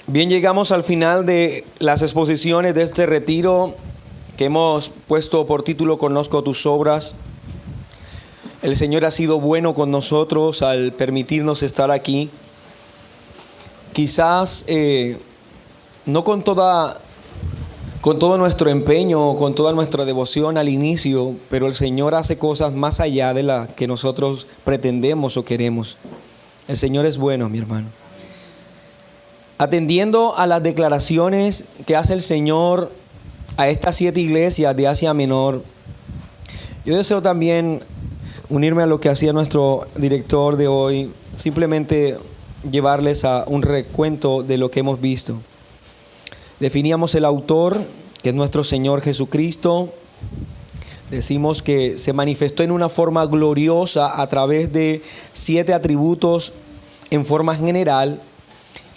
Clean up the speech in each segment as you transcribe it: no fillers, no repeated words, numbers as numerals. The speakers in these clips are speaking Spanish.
Bien, llegamos al final de las exposiciones de este retiro que hemos puesto por título Conozco tus obras. El Señor ha sido bueno con nosotros al permitirnos estar aquí. Quizás no con todo nuestro empeño, con toda nuestra devoción al inicio, pero el Señor hace cosas más allá de las que nosotros pretendemos o queremos. El Señor es bueno, mi hermano. Atendiendo a las declaraciones que hace el Señor a estas 7 iglesias de Asia Menor, yo deseo también unirme a lo que hacía nuestro director de hoy, simplemente llevarles a un recuento de lo que hemos visto. Definíamos el autor, que es nuestro Señor Jesucristo. Decimos que se manifestó en una forma gloriosa a través de 7 atributos en forma general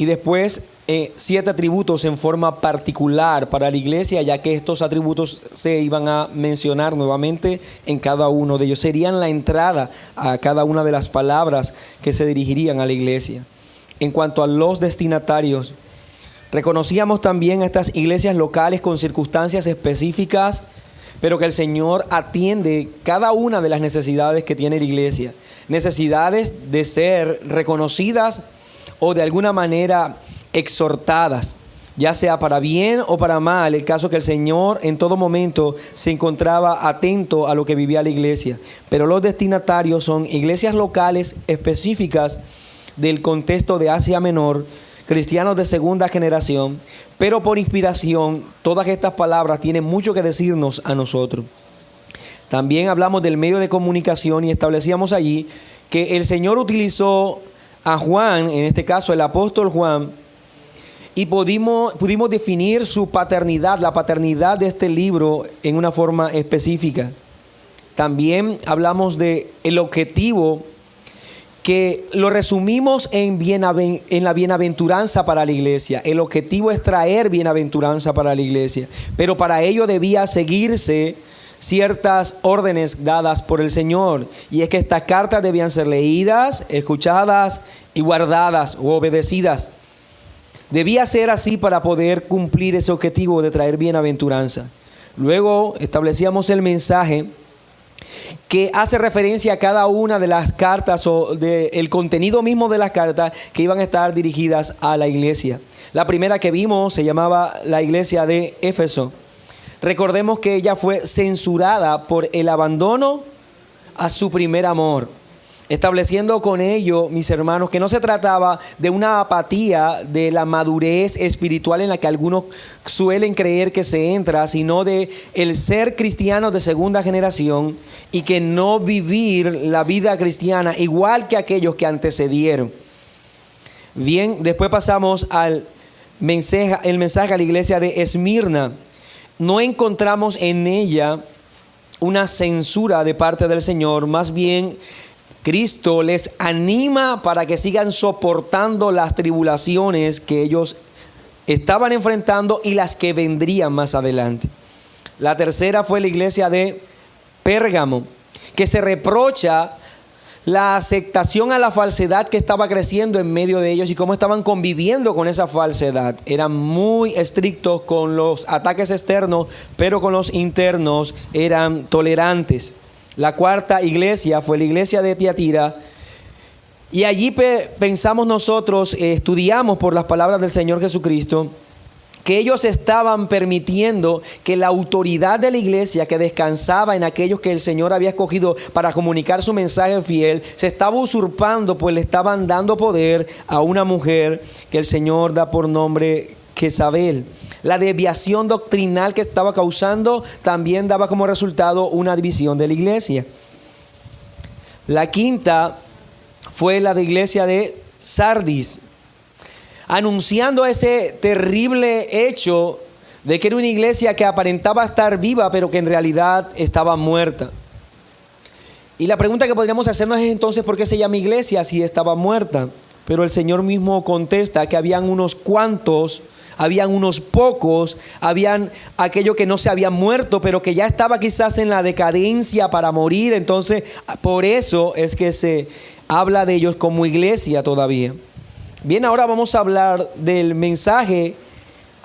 y después 7 atributos en forma particular para la iglesia, ya que estos atributos se iban a mencionar nuevamente en cada uno de ellos. Serían la entrada a cada una de las palabras que se dirigirían a la iglesia. En cuanto a los destinatarios, reconocíamos también a estas iglesias locales con circunstancias específicas, pero que el Señor atiende cada una de las necesidades que tiene la iglesia. Necesidades de ser reconocidas o de alguna manera exhortadas, ya sea para bien o para mal, el caso que el Señor en todo momento se encontraba atento a lo que vivía la iglesia. Pero los destinatarios son iglesias locales específicas del contexto de Asia Menor, cristianos de segunda generación, pero por inspiración, todas estas palabras tienen mucho que decirnos a nosotros. También hablamos del medio de comunicación y establecíamos allí que el Señor utilizó a Juan, en este caso el apóstol Juan, y pudimos definir su paternidad, la paternidad de este libro en una forma específica. También hablamos de el objetivo, que lo resumimos en la bienaventuranza para la iglesia. El objetivo es traer bienaventuranza para la iglesia, pero para ello debía seguirse ciertas órdenes dadas por el Señor, y es que estas cartas debían ser leídas, escuchadas y guardadas o obedecidas. Debía ser así para poder cumplir ese objetivo de traer bienaventuranza. Luego establecíamos el mensaje que hace referencia a cada una de las cartas o del contenido mismo de las cartas que iban a estar dirigidas a la iglesia. La primera que vimos se llamaba la iglesia de Éfeso. Recordemos que ella fue censurada por el abandono a su primer amor, estableciendo con ello, mis hermanos, que no se trataba de una apatía de la madurez espiritual en la que algunos suelen creer que se entra, sino de el ser cristianos de segunda generación y que no vivir la vida cristiana igual que aquellos que antecedieron. Bien, después pasamos al mensaje a la iglesia de Esmirna. No encontramos en ella una censura de parte del Señor, más bien Cristo les anima para que sigan soportando las tribulaciones que ellos estaban enfrentando y las que vendrían más adelante. La tercera fue la iglesia de Pérgamo, que se reprocha la aceptación a la falsedad que estaba creciendo en medio de ellos y cómo estaban conviviendo con esa falsedad. Eran muy estrictos con los ataques externos, pero con los internos eran tolerantes. La cuarta iglesia fue la iglesia de Tiatira, y allí pensamos nosotros, estudiamos por las palabras del Señor Jesucristo, que ellos estaban permitiendo que la autoridad de la iglesia que descansaba en aquellos que el Señor había escogido para comunicar su mensaje fiel, se estaba usurpando, pues le estaban dando poder a una mujer que el Señor da por nombre Jezabel. La desviación doctrinal que estaba causando también daba como resultado una división de la iglesia. La quinta fue la de iglesia de Sardis, anunciando ese terrible hecho de que era una iglesia que aparentaba estar viva, pero que en realidad estaba muerta. Y la pregunta que podríamos hacernos es entonces, ¿por qué se llama iglesia si estaba muerta? Pero el Señor mismo contesta que habían unos cuantos, habían unos pocos, habían aquello que no se había muerto, pero que ya estaba quizás en la decadencia para morir. Entonces, por eso es que se habla de ellos como iglesia todavía. Bien, ahora vamos a hablar del mensaje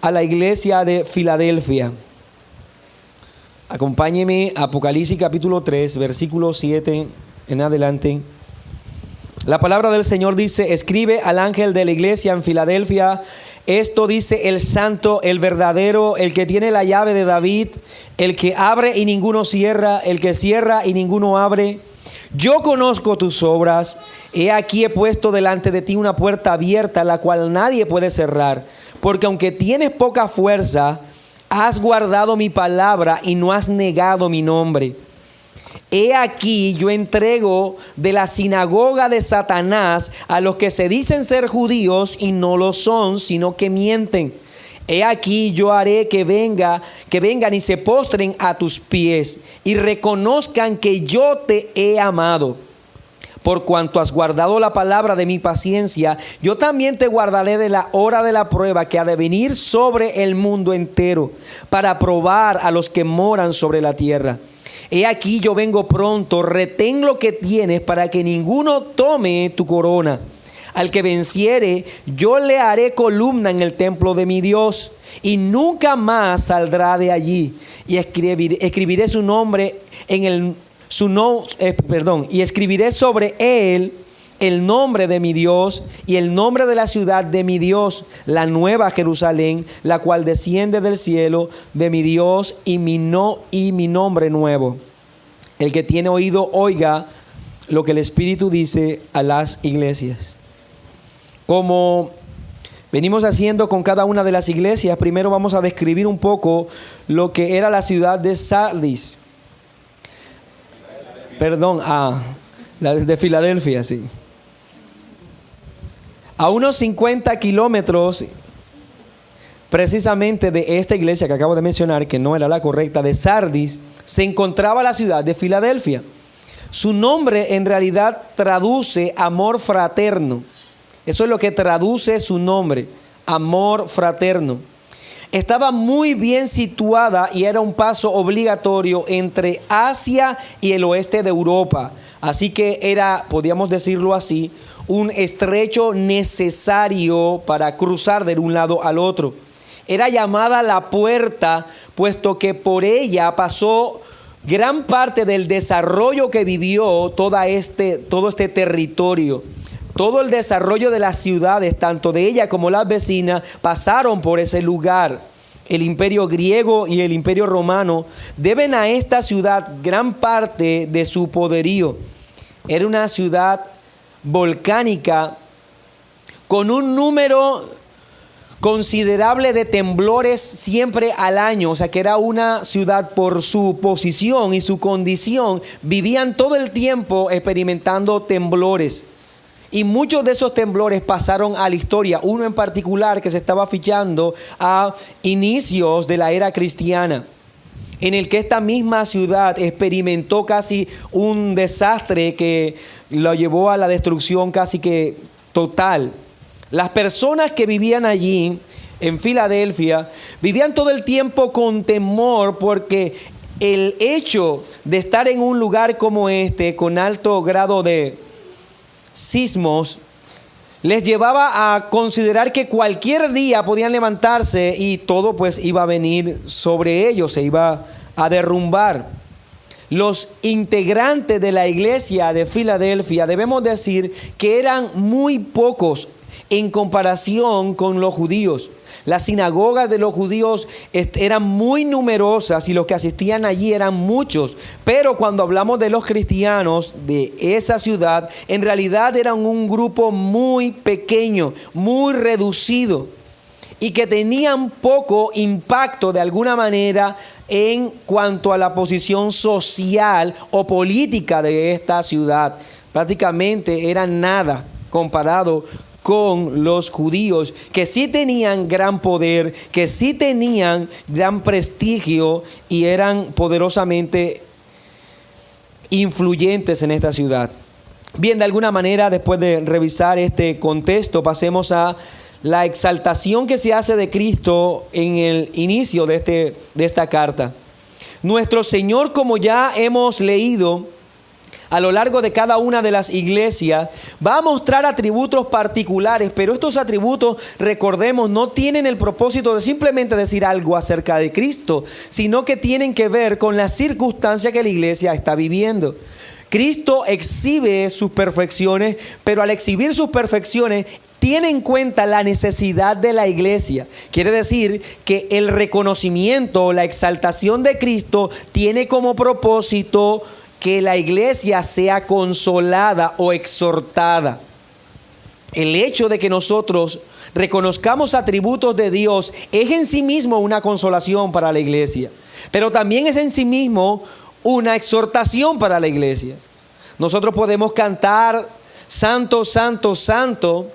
a la iglesia de Filadelfia. Acompáñeme a Apocalipsis capítulo 3, versículo 7 en adelante. La palabra del Señor dice: escribe al ángel de la iglesia en Filadelfia, esto dice el santo, el verdadero, el que tiene la llave de David, el que abre y ninguno cierra, el que cierra y ninguno abre. Yo conozco tus obras, he aquí he puesto delante de ti una puerta abierta, la cual nadie puede cerrar, porque aunque tienes poca fuerza, has guardado mi palabra y no has negado mi nombre. He aquí yo entrego de la sinagoga de Satanás a los que se dicen ser judíos y no lo son, sino que mienten. He aquí yo haré que vengan y se postren a tus pies y reconozcan que yo te he amado. Por cuanto has guardado la palabra de mi paciencia, yo también te guardaré de la hora de la prueba que ha de venir sobre el mundo entero, para probar a los que moran sobre la tierra. He aquí yo vengo pronto, retén lo que tienes para que ninguno tome tu corona. Al que venciere, yo le haré columna en el templo de mi Dios, y nunca más saldrá de allí. Y escribiré su nombre y escribiré sobre él el nombre de mi Dios y el nombre de la ciudad de mi Dios, la nueva Jerusalén, la cual desciende del cielo de mi Dios, y mi nombre nuevo. El que tiene oído, oiga lo que el Espíritu dice a las iglesias. Como venimos haciendo con cada una de las iglesias, primero vamos a describir un poco lo que era la ciudad de Sardis. La de Filadelfia, sí. A unos 50 kilómetros precisamente de esta iglesia que acabo de mencionar, que no era la correcta, de Sardis, se encontraba la ciudad de Filadelfia. Su nombre en realidad traduce amor fraterno. Eso es lo que traduce su nombre, amor fraterno. Estaba muy bien situada y era un paso obligatorio entre Asia y el oeste de Europa. Así que era, podríamos decirlo así, un estrecho necesario para cruzar de un lado al otro. Era llamada la puerta, puesto que por ella pasó gran parte del desarrollo que vivió todo este territorio. Todo el desarrollo de las ciudades, tanto de ella como las vecinas, pasaron por ese lugar. El imperio griego y el imperio romano deben a esta ciudad gran parte de su poderío. Era una ciudad volcánica con un número considerable de temblores siempre al año. O sea que era una ciudad, por su posición y su condición, vivían todo el tiempo experimentando temblores. Y muchos de esos temblores pasaron a la historia. Uno en particular que se estaba fichando a inicios de la era cristiana, en el que esta misma ciudad experimentó casi un desastre que lo llevó a la destrucción casi que total. Las personas que vivían allí en Filadelfia vivían todo el tiempo con temor, porque el hecho de estar en un lugar como este, con alto grado de sismos, les llevaba a considerar que cualquier día podían levantarse y todo pues iba a venir sobre ellos, se iba a derrumbar. Los integrantes de la iglesia de Filadelfia, debemos decir que eran muy pocos en comparación con los judíos. Las sinagogas de los judíos eran muy numerosas y los que asistían allí eran muchos. Pero cuando hablamos de los cristianos de esa ciudad, en realidad eran un grupo muy pequeño, muy reducido, y que tenían poco impacto de alguna manera en cuanto a la posición social o política de esta ciudad. Prácticamente eran nada comparado con los judíos, que sí tenían gran poder, que sí tenían gran prestigio y eran poderosamente influyentes en esta ciudad. Bien, de alguna manera, después de revisar este contexto, pasemos a la exaltación que se hace de Cristo en el inicio de esta carta. Nuestro Señor, como ya hemos leído, a lo largo de cada una de las iglesias, va a mostrar atributos particulares, pero estos atributos, recordemos, no tienen el propósito de simplemente decir algo acerca de Cristo, sino que tienen que ver con la circunstancia que la iglesia está viviendo. Cristo exhibe sus perfecciones, pero al exhibir sus perfecciones, tiene en cuenta la necesidad de la iglesia. Quiere decir que el reconocimiento, la exaltación de Cristo tiene como propósito que la iglesia sea consolada o exhortada. El hecho de que nosotros reconozcamos atributos de Dios es en sí mismo una consolación para la iglesia, pero también es en sí mismo una exhortación para la iglesia. Nosotros podemos cantar Santo, Santo, Santo,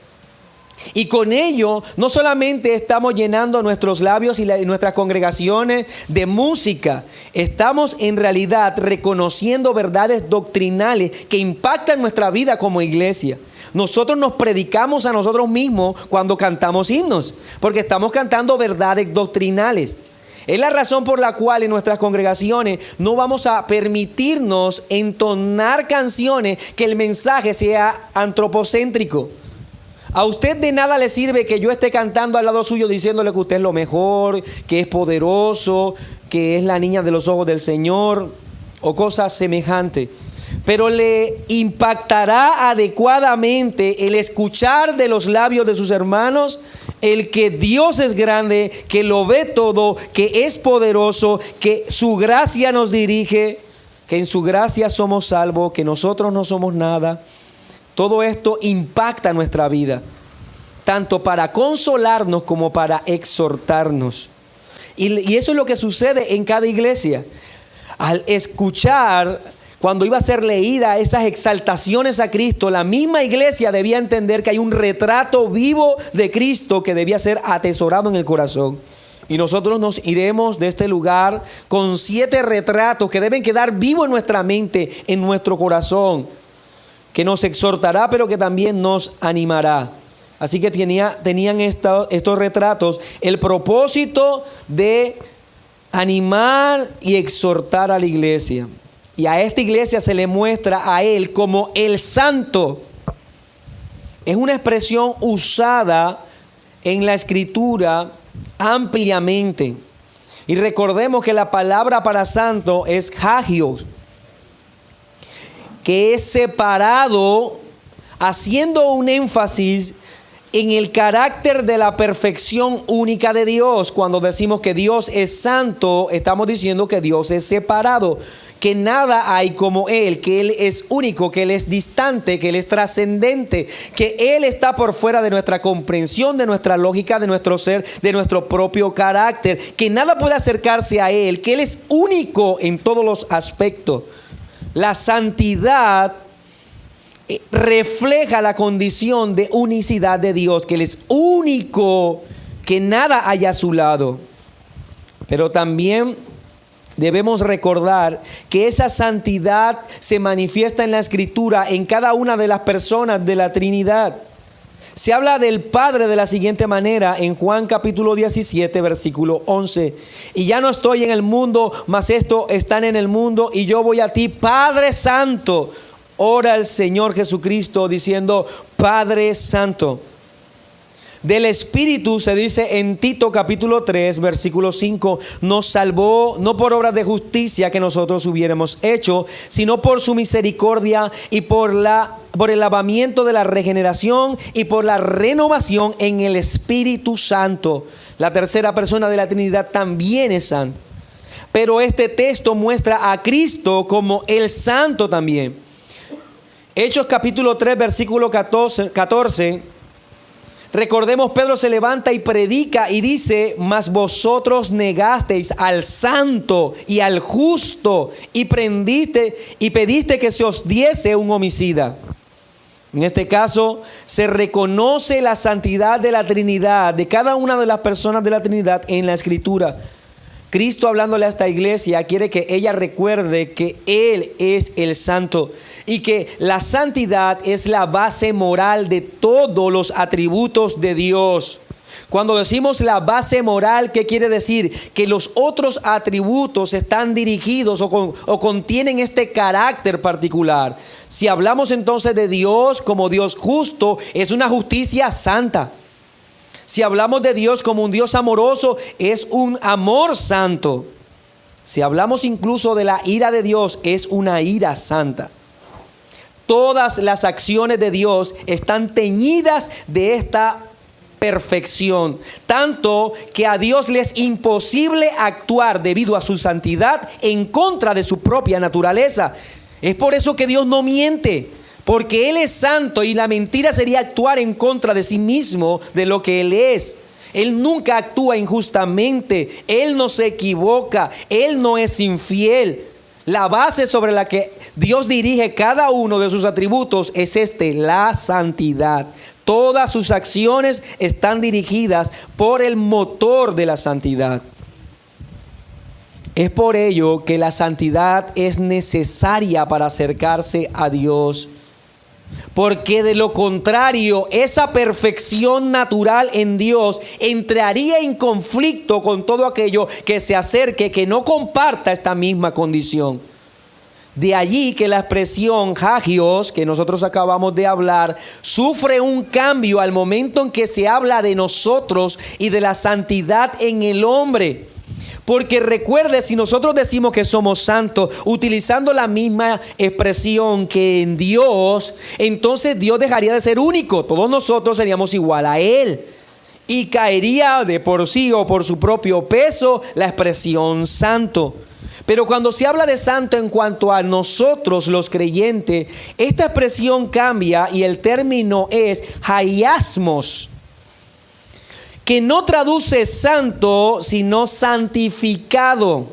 y con ello no solamente estamos llenando nuestros labios y nuestras congregaciones de música, estamos en realidad reconociendo verdades doctrinales que impactan nuestra vida como iglesia. Nosotros nos predicamos a nosotros mismos cuando cantamos himnos, porque estamos cantando verdades doctrinales. Es la razón por la cual en nuestras congregaciones no vamos a permitirnos entonar canciones que el mensaje sea antropocéntrico. A usted de nada le sirve que yo esté cantando al lado suyo diciéndole que usted es lo mejor, que es poderoso, que es la niña de los ojos del Señor o cosas semejantes. Pero le impactará adecuadamente el escuchar de los labios de sus hermanos el que Dios es grande, que lo ve todo, que es poderoso, que su gracia nos dirige, que en su gracia somos salvos, que nosotros no somos nada. Todo esto impacta nuestra vida, tanto para consolarnos como para exhortarnos. Y eso es lo que sucede en cada iglesia. Al escuchar, cuando iba a ser leída esas exaltaciones a Cristo, la misma iglesia debía entender que hay un retrato vivo de Cristo que debía ser atesorado en el corazón. Y nosotros nos iremos de este lugar con 7 retratos que deben quedar vivos en nuestra mente, en nuestro corazón, que nos exhortará, pero que también nos animará. Así que tenían estos retratos el propósito de animar y exhortar a la iglesia. Y a esta iglesia se le muestra a él como el santo. Es una expresión usada en la escritura ampliamente. Y recordemos que la palabra para santo es hagios, que es separado, haciendo un énfasis en el carácter de la perfección única de Dios. Cuando decimos que Dios es santo, estamos diciendo que Dios es separado, que nada hay como Él, que Él es único, que Él es distante, que Él es trascendente, que Él está por fuera de nuestra comprensión, de nuestra lógica, de nuestro ser, de nuestro propio carácter, que nada puede acercarse a Él, que Él es único en todos los aspectos. La santidad refleja la condición de unicidad de Dios, que Él es único, que nada hay a su lado. Pero también debemos recordar que esa santidad se manifiesta en la Escritura en cada una de las personas de la Trinidad. Se habla del Padre de la siguiente manera en Juan capítulo 17, versículo 11. Y ya no estoy en el mundo, mas estos están en el mundo, y yo voy a ti, Padre Santo. Ora el Señor Jesucristo diciendo, Padre Santo. Del Espíritu se dice en Tito capítulo 3, versículo 5, nos salvó no por obras de justicia que nosotros hubiéramos hecho, sino por su misericordia y por el lavamiento de la regeneración y por la renovación en el Espíritu Santo. La tercera persona de la Trinidad también es santo. Pero este texto muestra a Cristo como el santo también. Hechos capítulo 3, versículo 14. Recordemos, Pedro se levanta y predica y dice, mas vosotros negasteis al santo y al justo y pediste que se os diese un homicida. En este caso se reconoce la santidad de la Trinidad, de cada una de las personas de la Trinidad en la Escritura. Cristo, hablándole a esta iglesia, quiere que ella recuerde que Él es el santo y que la santidad es la base moral de todos los atributos de Dios. Cuando decimos la base moral, ¿qué quiere decir? Que los otros atributos están dirigidos o contienen este carácter particular. Si hablamos entonces de Dios como Dios justo, es una justicia santa. Si hablamos de Dios como un Dios amoroso, es un amor santo. Si hablamos incluso de la ira de Dios, es una ira santa. Todas las acciones de Dios están teñidas de esta perfección, tanto que a Dios le es imposible actuar debido a su santidad en contra de su propia naturaleza. Es por eso que Dios no miente, porque Él es santo y la mentira sería actuar en contra de sí mismo, de lo que Él es. Él nunca actúa injustamente, Él no se equivoca, Él no es infiel. La base sobre la que Dios dirige cada uno de sus atributos es la santidad. Todas sus acciones están dirigidas por el motor de la santidad. Es por ello que la santidad es necesaria para acercarse a Dios. Porque de lo contrario, esa perfección natural en Dios entraría en conflicto con todo aquello que se acerque, que no comparta esta misma condición. De allí que la expresión hagios, que nosotros acabamos de hablar, sufre un cambio al momento en que se habla de nosotros y de la santidad en el hombre. Porque recuerde, si nosotros decimos que somos santos, utilizando la misma expresión que en Dios, entonces Dios dejaría de ser único. Todos nosotros seríamos igual a Él. Y caería de por sí o por su propio peso la expresión santo. Pero cuando se habla de santo en cuanto a nosotros los creyentes, esta expresión cambia y el término es haiasmos, que no traduce santo, sino santificado.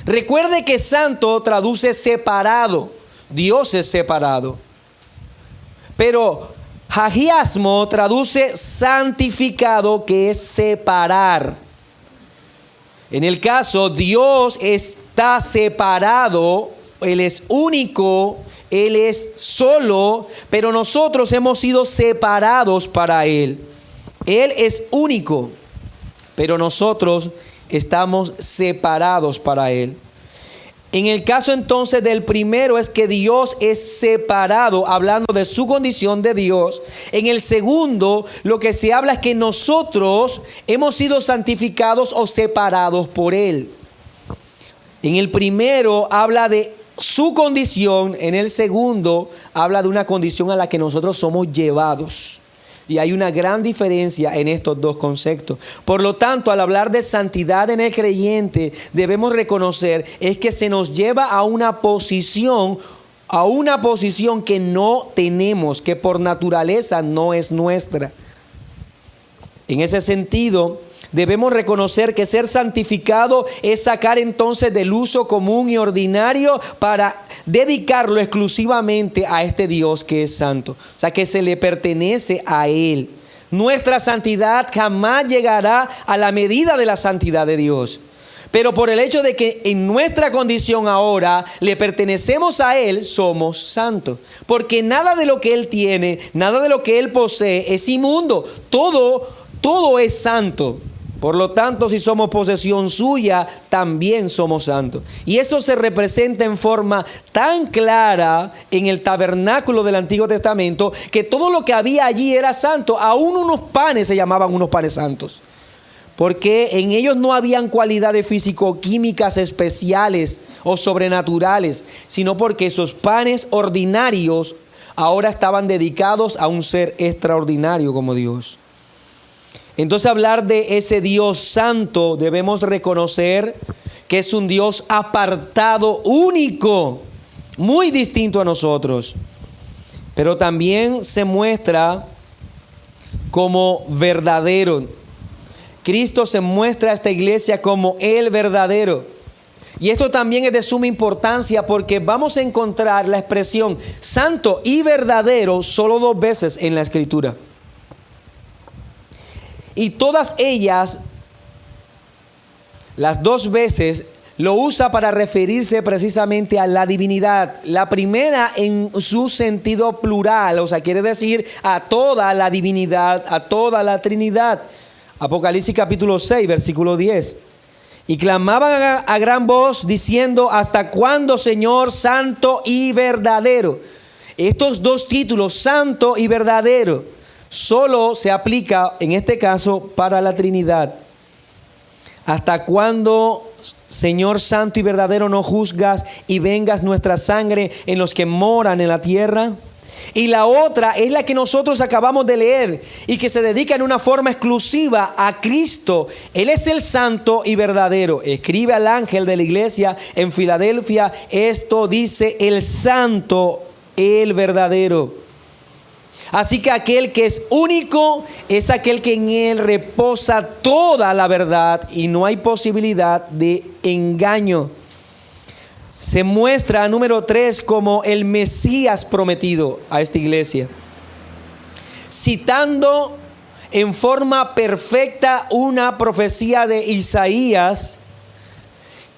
Recuerde que santo traduce separado, Dios es separado. Pero hagiasmo traduce santificado, que es separar. En el caso, Dios está separado, Él es único, Él es solo, pero nosotros hemos sido separados para Él. Él es único, pero nosotros estamos separados para Él. En el caso entonces del primero es que Dios es separado, hablando de su condición de Dios. En el segundo, lo que se habla es que nosotros hemos sido santificados o separados por Él. En el primero habla de su condición, en el segundo habla de una condición a la que nosotros somos llevados. Y hay una gran diferencia en estos dos conceptos. Por lo tanto, al hablar de santidad en el creyente, debemos reconocer es que se nos lleva a una posición que no tenemos, que por naturaleza no es nuestra. En ese sentido, debemos reconocer que ser santificado es sacar entonces del uso común y ordinario para dedicarlo exclusivamente a este Dios que es santo. O sea, que se le pertenece a Él. Nuestra santidad jamás llegará a la medida de la santidad de Dios. Pero por el hecho de que en nuestra condición ahora le pertenecemos a Él, somos santos. Porque nada de lo que Él tiene, nada de lo que Él posee es inmundo. Todo es santo. Por lo tanto, si somos posesión suya, también somos santos. Y eso se representa en forma tan clara en el tabernáculo del Antiguo Testamento, que todo lo que había allí era santo. Aún unos panes se llamaban unos panes santos, porque en ellos no habían cualidades físico-químicas especiales o sobrenaturales, sino porque esos panes ordinarios ahora estaban dedicados a un ser extraordinario como Dios. Entonces, hablar de ese Dios santo, debemos reconocer que es un Dios apartado, único, muy distinto a nosotros. Pero también se muestra como verdadero. Cristo se muestra a esta iglesia como el verdadero. Y esto también es de suma importancia porque vamos a encontrar la expresión santo y verdadero solo 2 veces en la Escritura. Y todas ellas, las 2 veces, lo usa para referirse precisamente a la divinidad. La primera en su sentido plural, o sea, quiere decir a toda la divinidad, a toda la Trinidad. Apocalipsis capítulo 6, versículo 10. Y clamaban a gran voz diciendo: ¿hasta cuándo, Señor, santo y verdadero? Estos dos títulos, santo y verdadero, solo se aplica en este caso para la Trinidad. ¿Hasta cuándo, Señor santo y verdadero, no juzgas y vengas nuestra sangre en los que moran en la tierra? Y la otra es la que nosotros acabamos de leer y que se dedica en una forma exclusiva a Cristo. Él es el santo y verdadero. Escribe al ángel de la iglesia en Filadelfia: esto dice el santo, el verdadero. Así que aquel que es único es aquel que en él reposa toda la verdad y no hay posibilidad de engaño. Se muestra, número 3, como el Mesías prometido a esta iglesia, citando en forma perfecta una profecía de Isaías,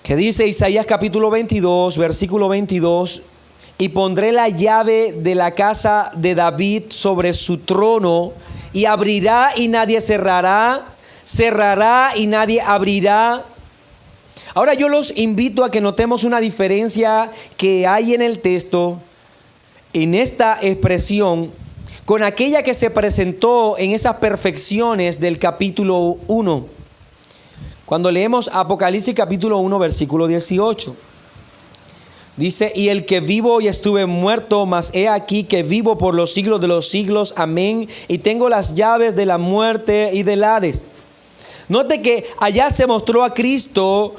que dice Isaías capítulo 22, versículo 22: y pondré la llave de la casa de David sobre su trono, y abrirá y nadie cerrará, cerrará y nadie abrirá. Ahora yo los invito a que notemos una diferencia que hay en el texto, en esta expresión, con aquella que se presentó en esas perfecciones del capítulo 1. Cuando leemos Apocalipsis capítulo 1, versículo 18. Dice: y el que vivo y estuve muerto, mas he aquí que vivo por los siglos de los siglos. Amén. Y tengo las llaves de la muerte y del Hades. Note que allá se mostró a Cristo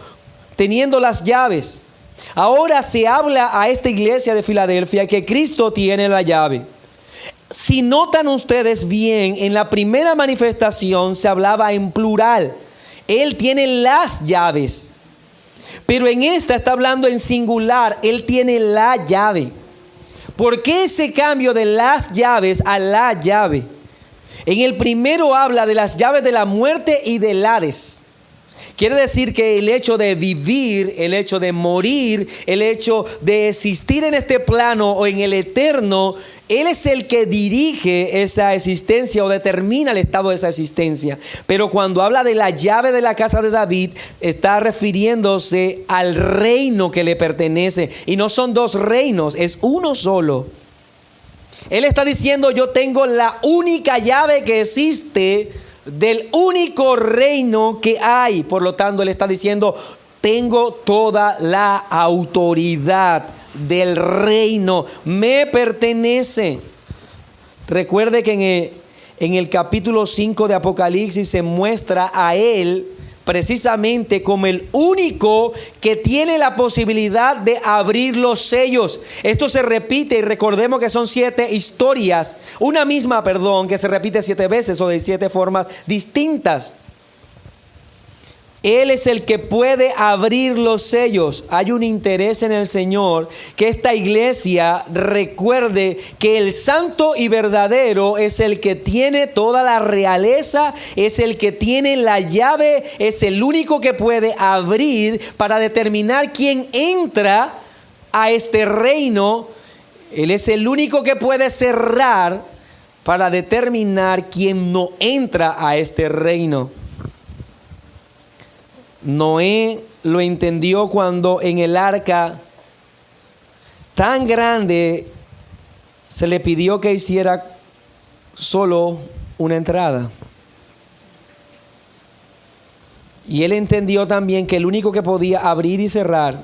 teniendo las llaves. Ahora se habla a esta iglesia de Filadelfia que Cristo tiene la llave. Si notan ustedes bien, en la primera manifestación se hablaba en plural. Él tiene las llaves. Pero en esta está hablando en singular. Él tiene la llave. ¿Por qué ese cambio de las llaves a la llave? En el primero habla de las llaves de la muerte y del Hades. Quiere decir que el hecho de vivir, el hecho de morir, el hecho de existir en este plano o en el eterno, Él es el que dirige esa existencia o determina el estado de esa existencia. Pero cuando habla de la llave de la casa de David, está refiriéndose al reino que le pertenece. Y no son dos reinos, es uno solo. Él está diciendo: yo tengo la única llave que existe del único reino que hay. Por lo tanto, Él está diciendo: tengo toda la autoridad del reino, me pertenece. Recuerde que en el capítulo 5 de Apocalipsis se muestra a Él precisamente como el único que tiene la posibilidad de abrir los sellos. Esto se repite, y recordemos que son 7 historias, una misma, que se repite 7 veces o de 7 formas distintas. Él es el que puede abrir los sellos. Hay un interés en el Señor que esta iglesia recuerde que el santo y verdadero es el que tiene toda la realeza, es el que tiene la llave, es el único que puede abrir para determinar quién entra a este reino. Él es el único que puede cerrar para determinar quién no entra a este reino. Noé lo entendió cuando en el arca tan grande se le pidió que hiciera solo una entrada. Y él entendió también que el único que podía abrir y cerrar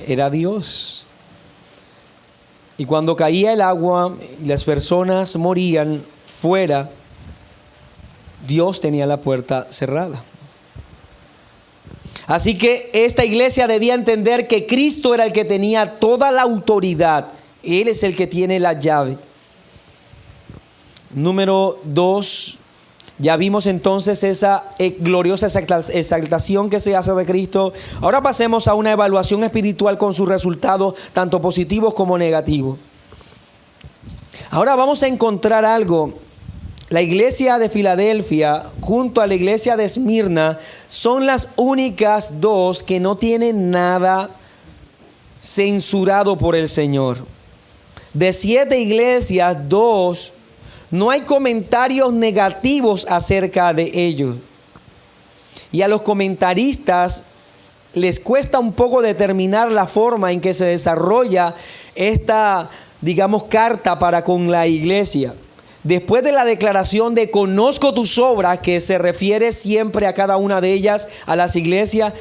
era Dios. Y cuando caía el agua y las personas morían fuera, Dios tenía la puerta cerrada. Así que esta iglesia debía entender que Cristo era el que tenía toda la autoridad. Él es el que tiene la llave. Número 2, ya vimos entonces esa gloriosa exaltación que se hace de Cristo. Ahora pasemos a una evaluación espiritual con sus resultados, tanto positivos como negativos. Ahora vamos a encontrar algo la iglesia de Filadelfia junto a la iglesia de Esmirna son las únicas dos que no tienen nada censurado por el Señor. De 7 iglesias, 2, no hay comentarios negativos acerca de ellos. Y a los comentaristas les cuesta un poco determinar la forma en que se desarrolla esta, digamos, carta para con la iglesia. Después de la declaración de conozco tus obras, que se refiere siempre a cada una de ellas, a las iglesias,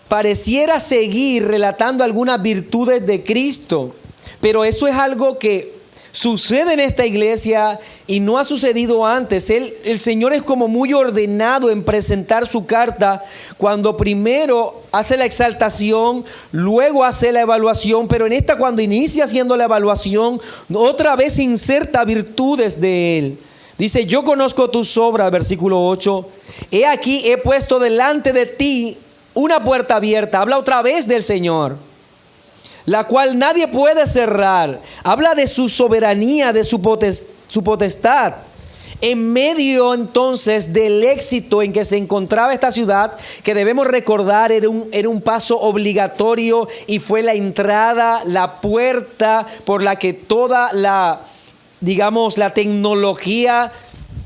pareciera seguir relatando algunas virtudes de Cristo, pero eso es algo que sucede en esta iglesia y no ha sucedido antes. El Señor es como muy ordenado en presentar su carta, cuando primero hace la exaltación, luego hace la evaluación, pero en esta, cuando inicia haciendo la evaluación, otra vez inserta virtudes de Él. Dice, yo conozco tus obras, versículo 8, he aquí he puesto delante de ti una puerta abierta. Habla otra vez del Señor, la cual nadie puede cerrar. Habla de su soberanía, de su potestad. En medio entonces del éxito en que se encontraba esta ciudad, que debemos recordar era un paso obligatorio y fue la entrada, la puerta por la que toda la, digamos, la tecnología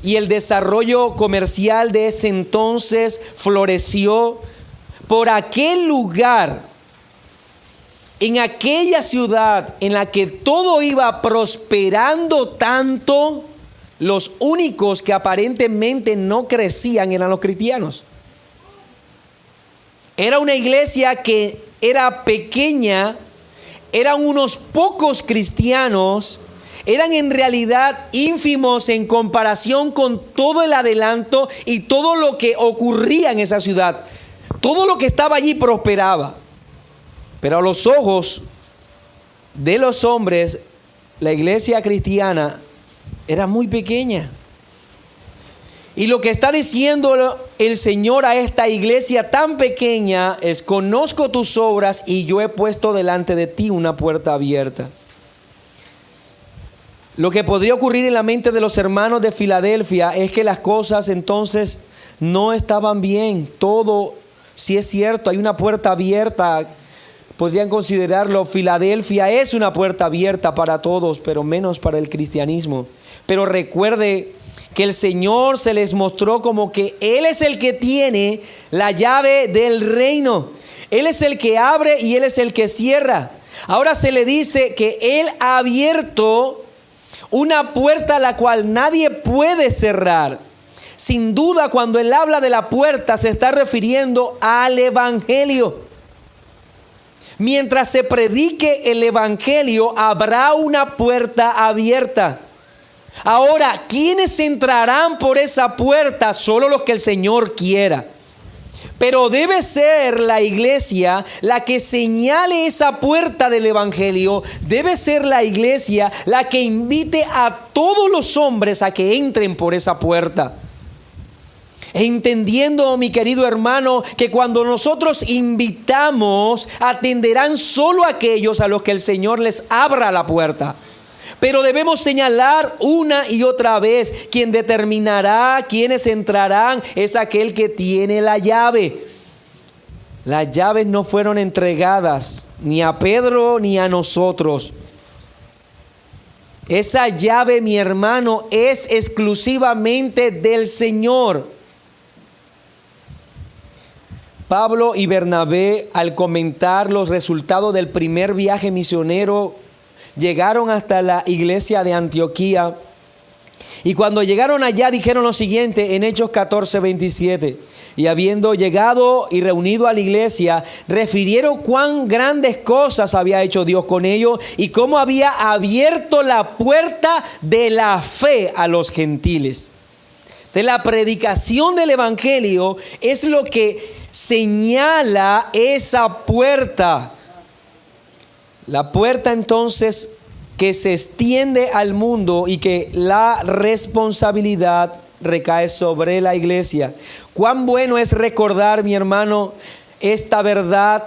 y el desarrollo comercial de ese entonces floreció. Por aquel lugar, en aquella ciudad en la que todo iba prosperando tanto, los únicos que aparentemente no crecían eran los cristianos. Era una iglesia que era pequeña, eran unos pocos cristianos, eran en realidad ínfimos en comparación con todo el adelanto y todo lo que ocurría en esa ciudad. Todo lo que estaba allí prosperaba. Pero a los ojos de los hombres, la iglesia cristiana era muy pequeña. Y lo que está diciendo el Señor a esta iglesia tan pequeña es: conozco tus obras y yo he puesto delante de ti una puerta abierta. Lo que podría ocurrir en la mente de los hermanos de Filadelfia es que las cosas entonces no estaban bien. Todo, si es cierto, hay una puerta abierta. Podrían considerarlo, Filadelfia es una puerta abierta para todos, pero menos para el cristianismo. Pero recuerde que el Señor se les mostró como que Él es el que tiene la llave del reino. Él es el que abre y Él es el que cierra. Ahora se le dice que Él ha abierto una puerta a la cual nadie puede cerrar. Sin duda, cuando Él habla de la puerta, se está refiriendo al Evangelio. Mientras se predique el Evangelio, habrá una puerta abierta. Ahora, ¿quiénes entrarán por esa puerta? Solo los que el Señor quiera. Pero debe ser la iglesia la que señale esa puerta del Evangelio. Debe ser la iglesia la que invite a todos los hombres a que entren por esa puerta. Entendiendo, mi querido hermano, que cuando nosotros invitamos, atenderán solo a aquellos a los que el Señor les abra la puerta. Pero debemos señalar una y otra vez: quien determinará quiénes entrarán es aquel que tiene la llave. Las llaves no fueron entregadas ni a Pedro ni a nosotros. Esa llave, mi hermano, es exclusivamente del Señor. Pablo y Bernabé, al comentar los resultados del primer viaje misionero, llegaron hasta la iglesia de Antioquía. Y cuando llegaron allá dijeron lo siguiente en Hechos 14:27. Y habiendo llegado y reunido a la iglesia, refirieron cuán grandes cosas había hecho Dios con ellos y cómo había abierto la puerta de la fe a los gentiles. De la predicación del Evangelio es lo que señala esa puerta. La puerta entonces que se extiende al mundo y que la responsabilidad recae sobre la iglesia. Cuán bueno es recordar, mi hermano, esta verdad,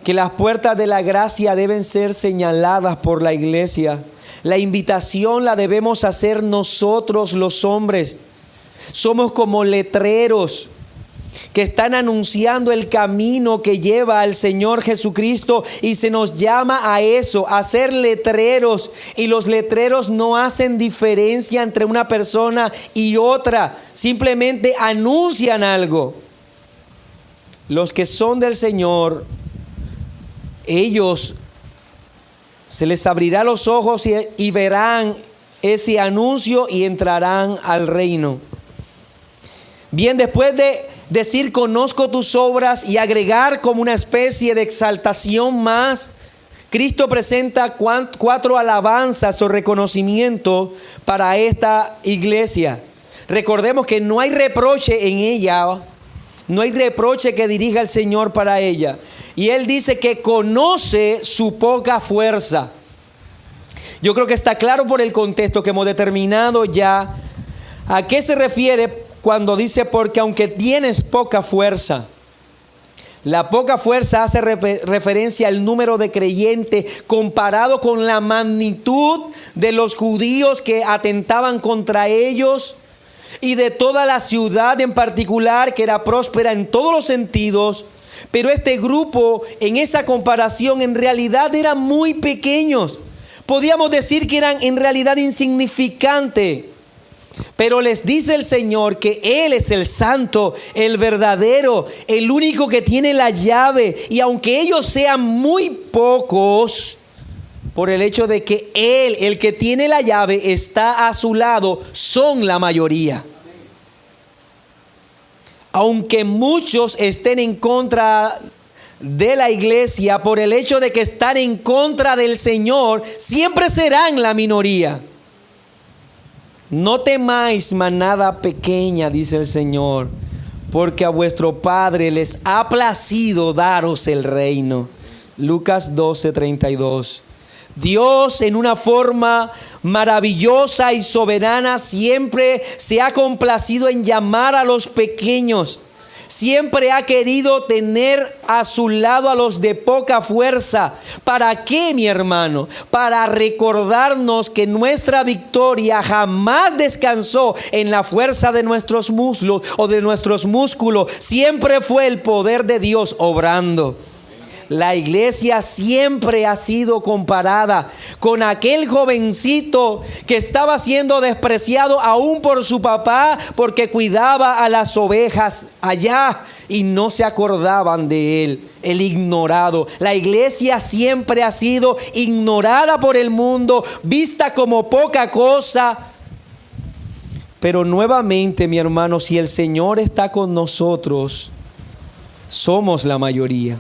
que las puertas de la gracia deben ser señaladas por la iglesia. La invitación la debemos hacer nosotros los hombres. Somos como letreros que están anunciando el camino que lleva al Señor Jesucristo, y se nos llama a eso, a ser letreros. Y los letreros no hacen diferencia entre una persona y otra, simplemente anuncian algo. Los que son del Señor, ellos se les abrirá los ojos y verán ese anuncio y entrarán al reino. Bien, después de decir conozco tus obras y agregar como una especie de exaltación más, Cristo presenta 4 alabanzas o reconocimiento para esta iglesia. Recordemos que no hay reproche en ella, no hay reproche que dirija el Señor para ella. Y Él dice que conoce su poca fuerza. Yo creo que está claro por el contexto que hemos determinado ya a qué se refiere cuando dice porque aunque tienes poca fuerza. La poca fuerza hace referencia al número de creyentes comparado con la magnitud de los judíos que atentaban contra ellos y de toda la ciudad en particular, que era próspera en todos los sentidos. Pero este grupo, en esa comparación, en realidad eran muy pequeños. Podíamos decir que eran en realidad insignificantes. Pero les dice el Señor que Él es el santo, el verdadero, el único que tiene la llave. Y aunque ellos sean muy pocos, por el hecho de que Él, el que tiene la llave, está a su lado, son la mayoría. Aunque muchos estén en contra de la iglesia, por el hecho de que están en contra del Señor, siempre serán la minoría. No temáis, manada pequeña, dice el Señor, porque a vuestro Padre les ha placido daros el reino. Lucas 12:32. Dios, en una forma maravillosa y soberana, siempre se ha complacido en llamar a los pequeños. Siempre ha querido tener a su lado a los de poca fuerza. ¿Para qué, mi hermano? Para recordarnos que nuestra victoria jamás descansó en la fuerza de nuestros muslos o de nuestros músculos. Siempre fue el poder de Dios obrando. La iglesia siempre ha sido comparada con aquel jovencito que estaba siendo despreciado aún por su papá porque cuidaba a las ovejas allá y no se acordaban de él, el ignorado. La iglesia siempre ha sido ignorada por el mundo, vista como poca cosa. Pero nuevamente, mi hermano, si el Señor está con nosotros, somos la mayoría.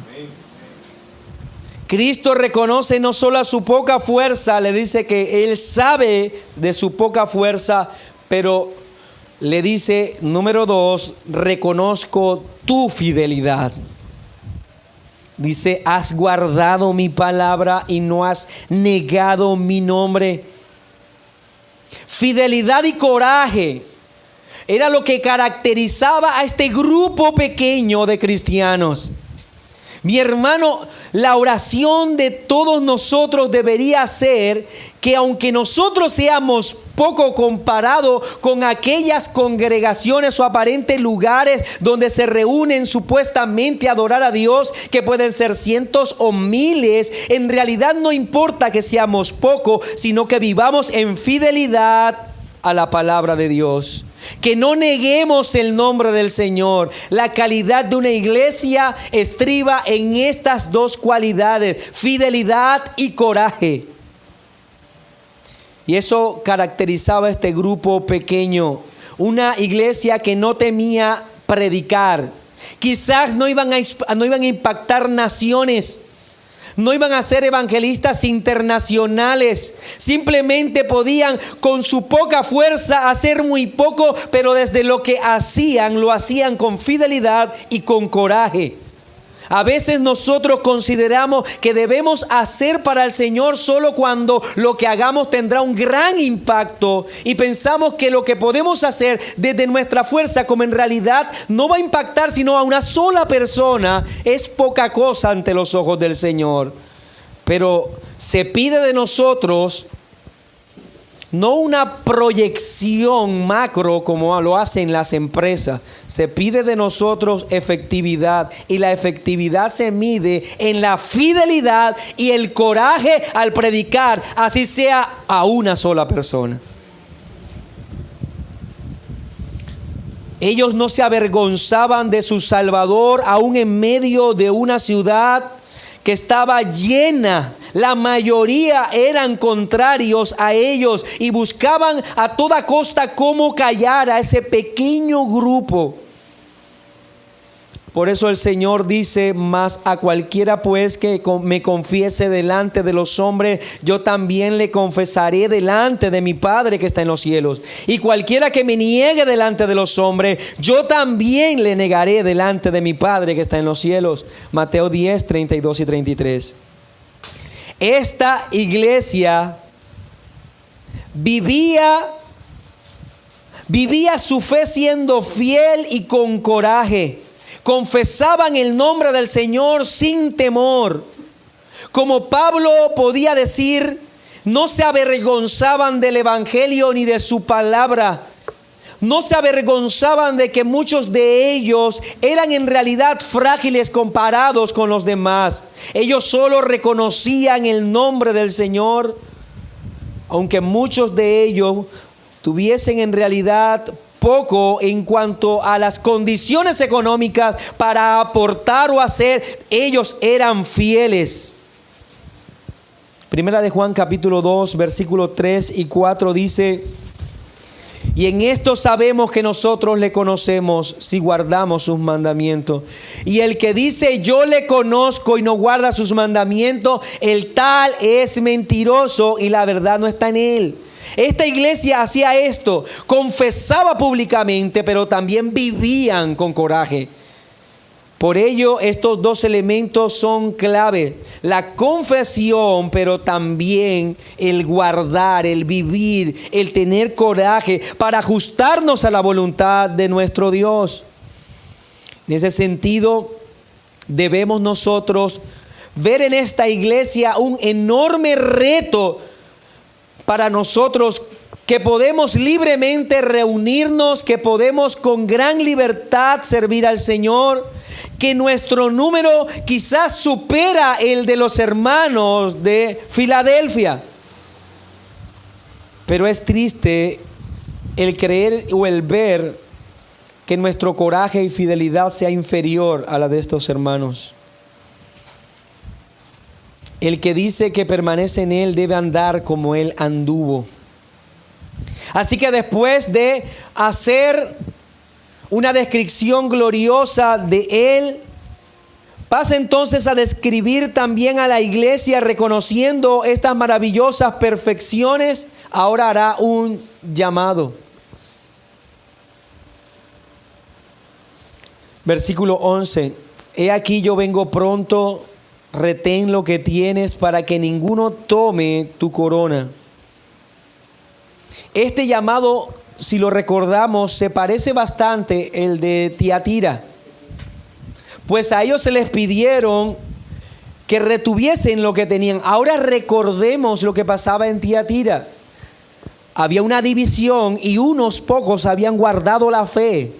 Cristo reconoce no solo a su poca fuerza, le dice que Él sabe de su poca fuerza, pero le dice, número 2, reconozco tu fidelidad. Dice, has guardado mi palabra y no has negado mi nombre. Fidelidad y coraje era lo que caracterizaba a este grupo pequeño de cristianos. Mi hermano, la oración de todos nosotros debería ser que aunque nosotros seamos poco comparado con aquellas congregaciones o aparentes lugares donde se reúnen supuestamente a adorar a Dios, que pueden ser cientos o miles, en realidad no importa que seamos pocos, sino que vivamos en fidelidad a la palabra de Dios. Que no neguemos el nombre del Señor. La calidad de una iglesia estriba en estas dos cualidades: fidelidad y coraje. Y eso caracterizaba a este grupo pequeño. Una iglesia que no temía predicar. Quizás no iban a impactar naciones. No iban a ser evangelistas internacionales. Simplemente podían con su poca fuerza hacer muy poco, pero desde lo que hacían, lo hacían con fidelidad y con coraje. A veces nosotros consideramos que debemos hacer para el Señor solo cuando lo que hagamos tendrá un gran impacto, y pensamos que lo que podemos hacer desde nuestra fuerza, como en realidad no va a impactar sino a una sola persona, es poca cosa ante los ojos del Señor. Pero se pide de nosotros no una proyección macro como lo hacen las empresas. Se pide de nosotros efectividad, y la efectividad se mide en la fidelidad y el coraje al predicar, así sea a una sola persona. Ellos no se avergonzaban de su Salvador, aún en medio de una ciudad que estaba llena. La mayoría eran contrarios a ellos y buscaban a toda costa cómo callar a ese pequeño grupo. Por eso el Señor dice: mas a cualquiera pues que me confiese delante de los hombres, yo también le confesaré delante de mi Padre que está en los cielos. Y cualquiera que me niegue delante de los hombres, yo también le negaré delante de mi Padre que está en los cielos. Mateo 10, 32 y 33. Esta iglesia vivía su fe siendo fiel y con coraje. Confesaban el nombre del Señor sin temor. Como Pablo podía decir, no se avergonzaban del evangelio ni de su palabra. No se avergonzaban de que muchos de ellos eran en realidad frágiles comparados con los demás. Ellos solo reconocían el nombre del Señor, aunque muchos de ellos tuviesen en realidad poco en cuanto a las condiciones económicas para aportar o hacer. Ellos eran fieles. Primera de Juan capítulo 2 versículos 3 y 4 dice: y en esto sabemos que nosotros le conocemos si guardamos sus mandamientos. Y el que dice yo le conozco y no guarda sus mandamientos, el tal es mentiroso y la verdad no está en él. Esta iglesia hacía esto, confesaba públicamente, pero también vivían con coraje. Por ello, estos dos elementos son clave: la confesión, pero también el guardar, el vivir, el tener coraje para ajustarnos a la voluntad de nuestro Dios. En ese sentido, debemos nosotros ver en esta iglesia un enorme reto para nosotros, que podemos libremente reunirnos, que podemos con gran libertad servir al Señor, que nuestro número quizás supera el de los hermanos de Filadelfia. Pero es triste el creer o el ver que nuestro coraje y fidelidad sea inferior a la de estos hermanos. El que dice que permanece en él debe andar como él anduvo. Así que después de hacer una descripción gloriosa de él, pasa entonces a describir también a la iglesia, reconociendo estas maravillosas perfecciones. Ahora hará un llamado. Versículo 11. He aquí yo vengo pronto. Retén lo que tienes para que ninguno tome tu corona. Este llamado, si lo recordamos, se parece bastante el de Tiatira. Pues a ellos se les pidieron que retuviesen lo que tenían. Ahora recordemos lo que pasaba en Tiatira. Había una división y unos pocos habían guardado la fe.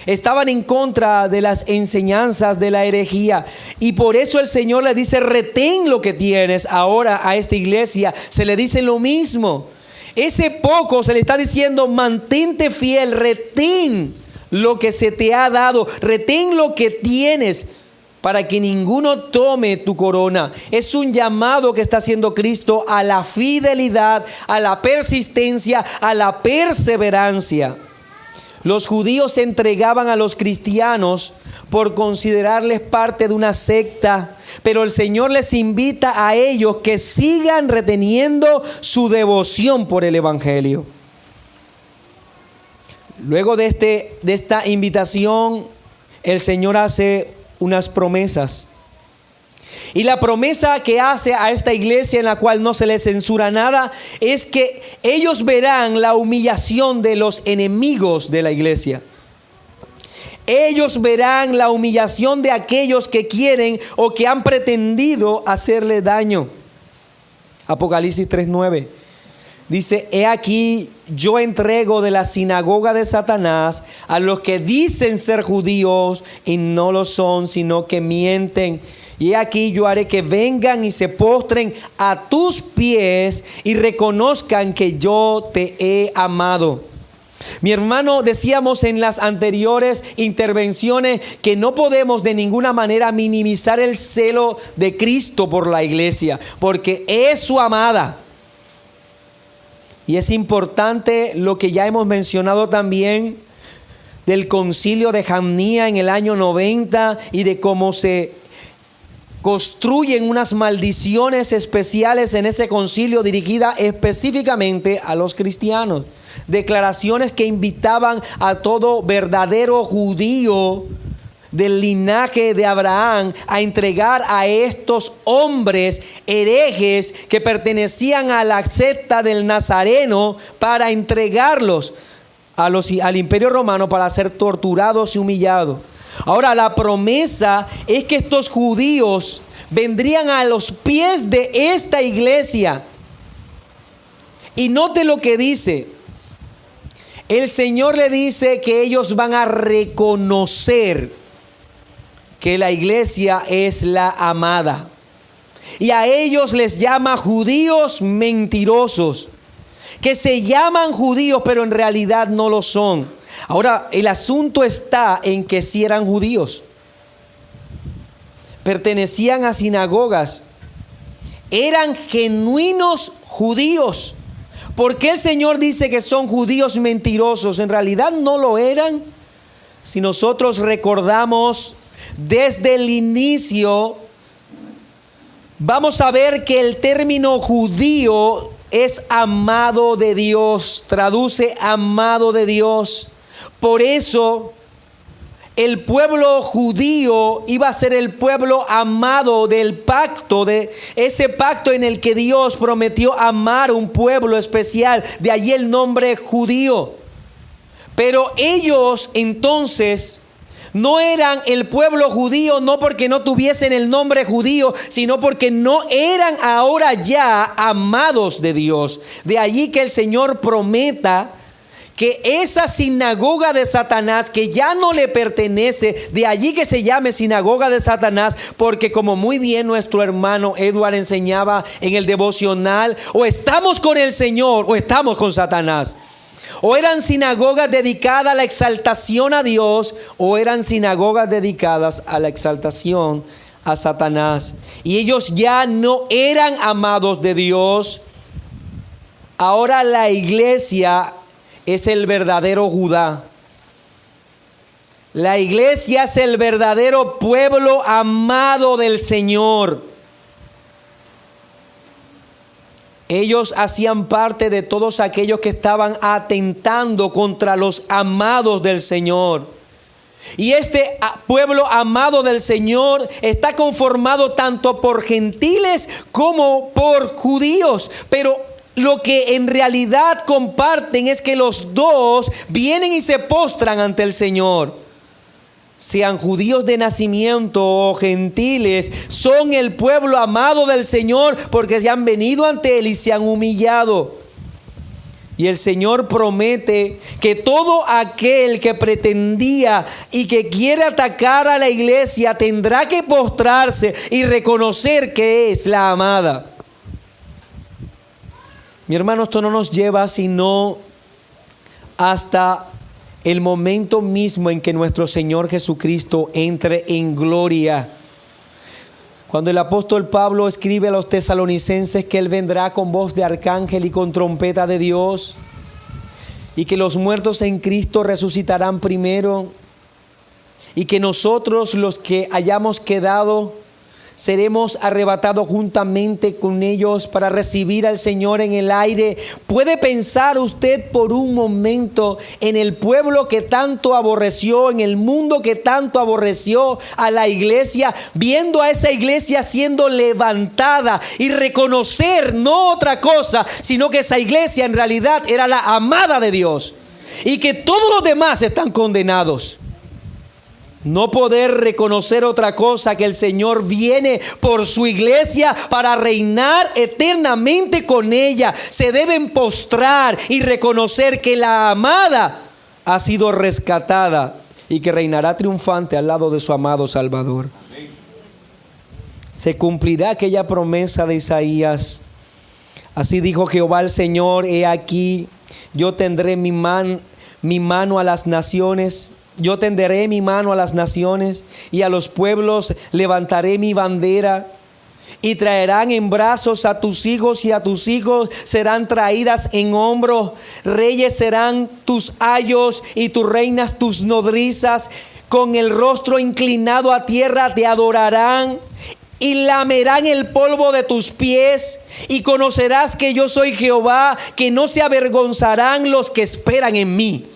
Estaban en contra de las enseñanzas de la herejía, y por eso el Señor le dice: retén lo que tienes. Ahora a esta iglesia se le dice lo mismo. Ese poco se le está diciendo: mantente fiel, retén lo que se te ha dado, retén lo que tienes para que ninguno tome tu corona. Es un llamado que está haciendo Cristo a la fidelidad, a la persistencia, a la perseverancia. Los judíos se entregaban a los cristianos por considerarles parte de una secta, pero el Señor les invita a ellos que sigan reteniendo su devoción por el evangelio. Luego de esta invitación, el Señor hace unas promesas. Y la promesa que hace a esta iglesia, en la cual no se les censura nada, es que ellos verán la humillación de los enemigos de la iglesia. Ellos verán la humillación de aquellos que quieren o que han pretendido hacerle daño. Apocalipsis 3:9. Dice, he aquí yo entrego de la sinagoga de Satanás a los que dicen ser judíos y no lo son, sino que mienten. Y he aquí yo haré que vengan y se postren a tus pies y reconozcan que yo te he amado. Mi hermano, decíamos en las anteriores intervenciones que no podemos de ninguna manera minimizar el celo de Cristo por la iglesia, porque es su amada. Y es importante lo que ya hemos mencionado también del concilio de Jamnia en el año 90 y de cómo se construyen unas maldiciones especiales en ese concilio dirigida específicamente a los cristianos. Declaraciones que invitaban a todo verdadero judío del linaje de Abraham a entregar a estos hombres herejes que pertenecían a la secta del Nazareno para entregarlos al Imperio Romano para ser torturados y humillados. Ahora, la promesa es que estos judíos vendrían a los pies de esta iglesia. Y note lo que dice. El Señor le dice que ellos van a reconocer que la iglesia es la amada. Y a ellos les llama judíos mentirosos, que se llaman judíos pero en realidad no lo son. Ahora, el asunto está en que sí eran judíos, pertenecían a sinagogas, eran genuinos judíos. ¿Por qué el Señor dice que son judíos mentirosos? En realidad no lo eran. Si nosotros recordamos desde el inicio, vamos a ver que el término judío es amado de Dios, traduce amado de Dios. Por eso el pueblo judío iba a ser el pueblo amado del pacto, de ese pacto en el que Dios prometió amar un pueblo especial, de allí el nombre judío. Pero ellos entonces no eran el pueblo judío, no porque no tuviesen el nombre judío, sino porque no eran ahora ya amados de Dios. De allí que el Señor prometa que esa sinagoga de Satanás, que ya no le pertenece, de allí que se llame sinagoga de Satanás, porque como muy bien nuestro hermano Edward enseñaba en el devocional, o estamos con el Señor o estamos con Satanás. O eran sinagogas dedicadas a la exaltación a Dios, o eran sinagogas dedicadas a la exaltación a Satanás. Y ellos ya no eran amados de Dios. Ahora la iglesia es el verdadero Judá. La iglesia es el verdadero pueblo amado del Señor. Ellos hacían parte de todos aquellos que estaban atentando contra los amados del Señor. Y este pueblo amado del Señor está conformado tanto por gentiles como por judíos. Pero lo que en realidad comparten es que los dos vienen y se postran ante el Señor. Sean judíos de nacimiento o gentiles, son el pueblo amado del Señor porque se han venido ante Él y se han humillado. Y el Señor promete que todo aquel que pretendía y que quiere atacar a la iglesia tendrá que postrarse y reconocer que es la amada. Mi hermano, esto no nos lleva sino hasta el momento mismo en que nuestro Señor Jesucristo entre en gloria. Cuando el apóstol Pablo escribe a los tesalonicenses que Él vendrá con voz de arcángel y con trompeta de Dios, y que los muertos en Cristo resucitarán primero, y que nosotros los que hayamos quedado seremos arrebatados juntamente con ellos para recibir al Señor en el aire. ¿Puede pensar usted por un momento en el pueblo que tanto aborreció, en el mundo que tanto aborreció a la iglesia, viendo a esa iglesia siendo levantada y reconocer no otra cosa, sino que esa iglesia en realidad era la amada de Dios y que todos los demás están condenados? No poder reconocer otra cosa que el Señor viene por su iglesia para reinar eternamente con ella. Se deben postrar y reconocer que la amada ha sido rescatada y que reinará triunfante al lado de su amado Salvador. Amén. Se cumplirá aquella promesa de Isaías. Así dijo Jehová el Señor: he aquí, yo tendré mi mano a las naciones. Yo tenderé mi mano a las naciones y a los pueblos levantaré mi bandera. Y traerán en brazos a tus hijos y a tus hijos serán traídas en hombros. Reyes serán tus ayos y tus reinas tus nodrizas. Con el rostro inclinado a tierra te adorarán y lamerán el polvo de tus pies. Y conocerás que yo soy Jehová, que no se avergonzarán los que esperan en mí.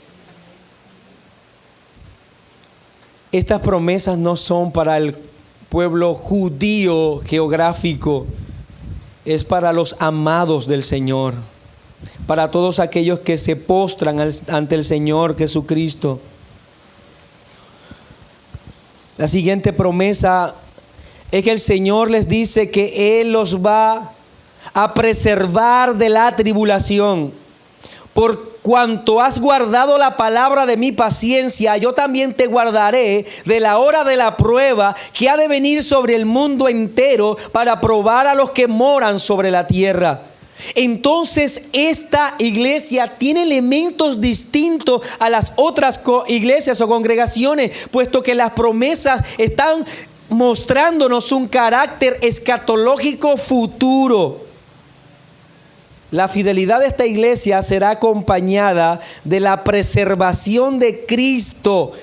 Estas promesas no son para el pueblo judío geográfico, es para los amados del Señor, para todos aquellos que se postran ante el Señor Jesucristo. La siguiente promesa es que el Señor les dice que Él los va a preservar de la tribulación. Por cuanto has guardado la palabra de mi paciencia, yo también te guardaré de la hora de la prueba que ha de venir sobre el mundo entero para probar a los que moran sobre la tierra. Entonces esta iglesia tiene elementos distintos a las otras iglesias o congregaciones, puesto que las promesas están mostrándonos un carácter escatológico futuro. La fidelidad de esta iglesia será acompañada de la preservación de Cristo,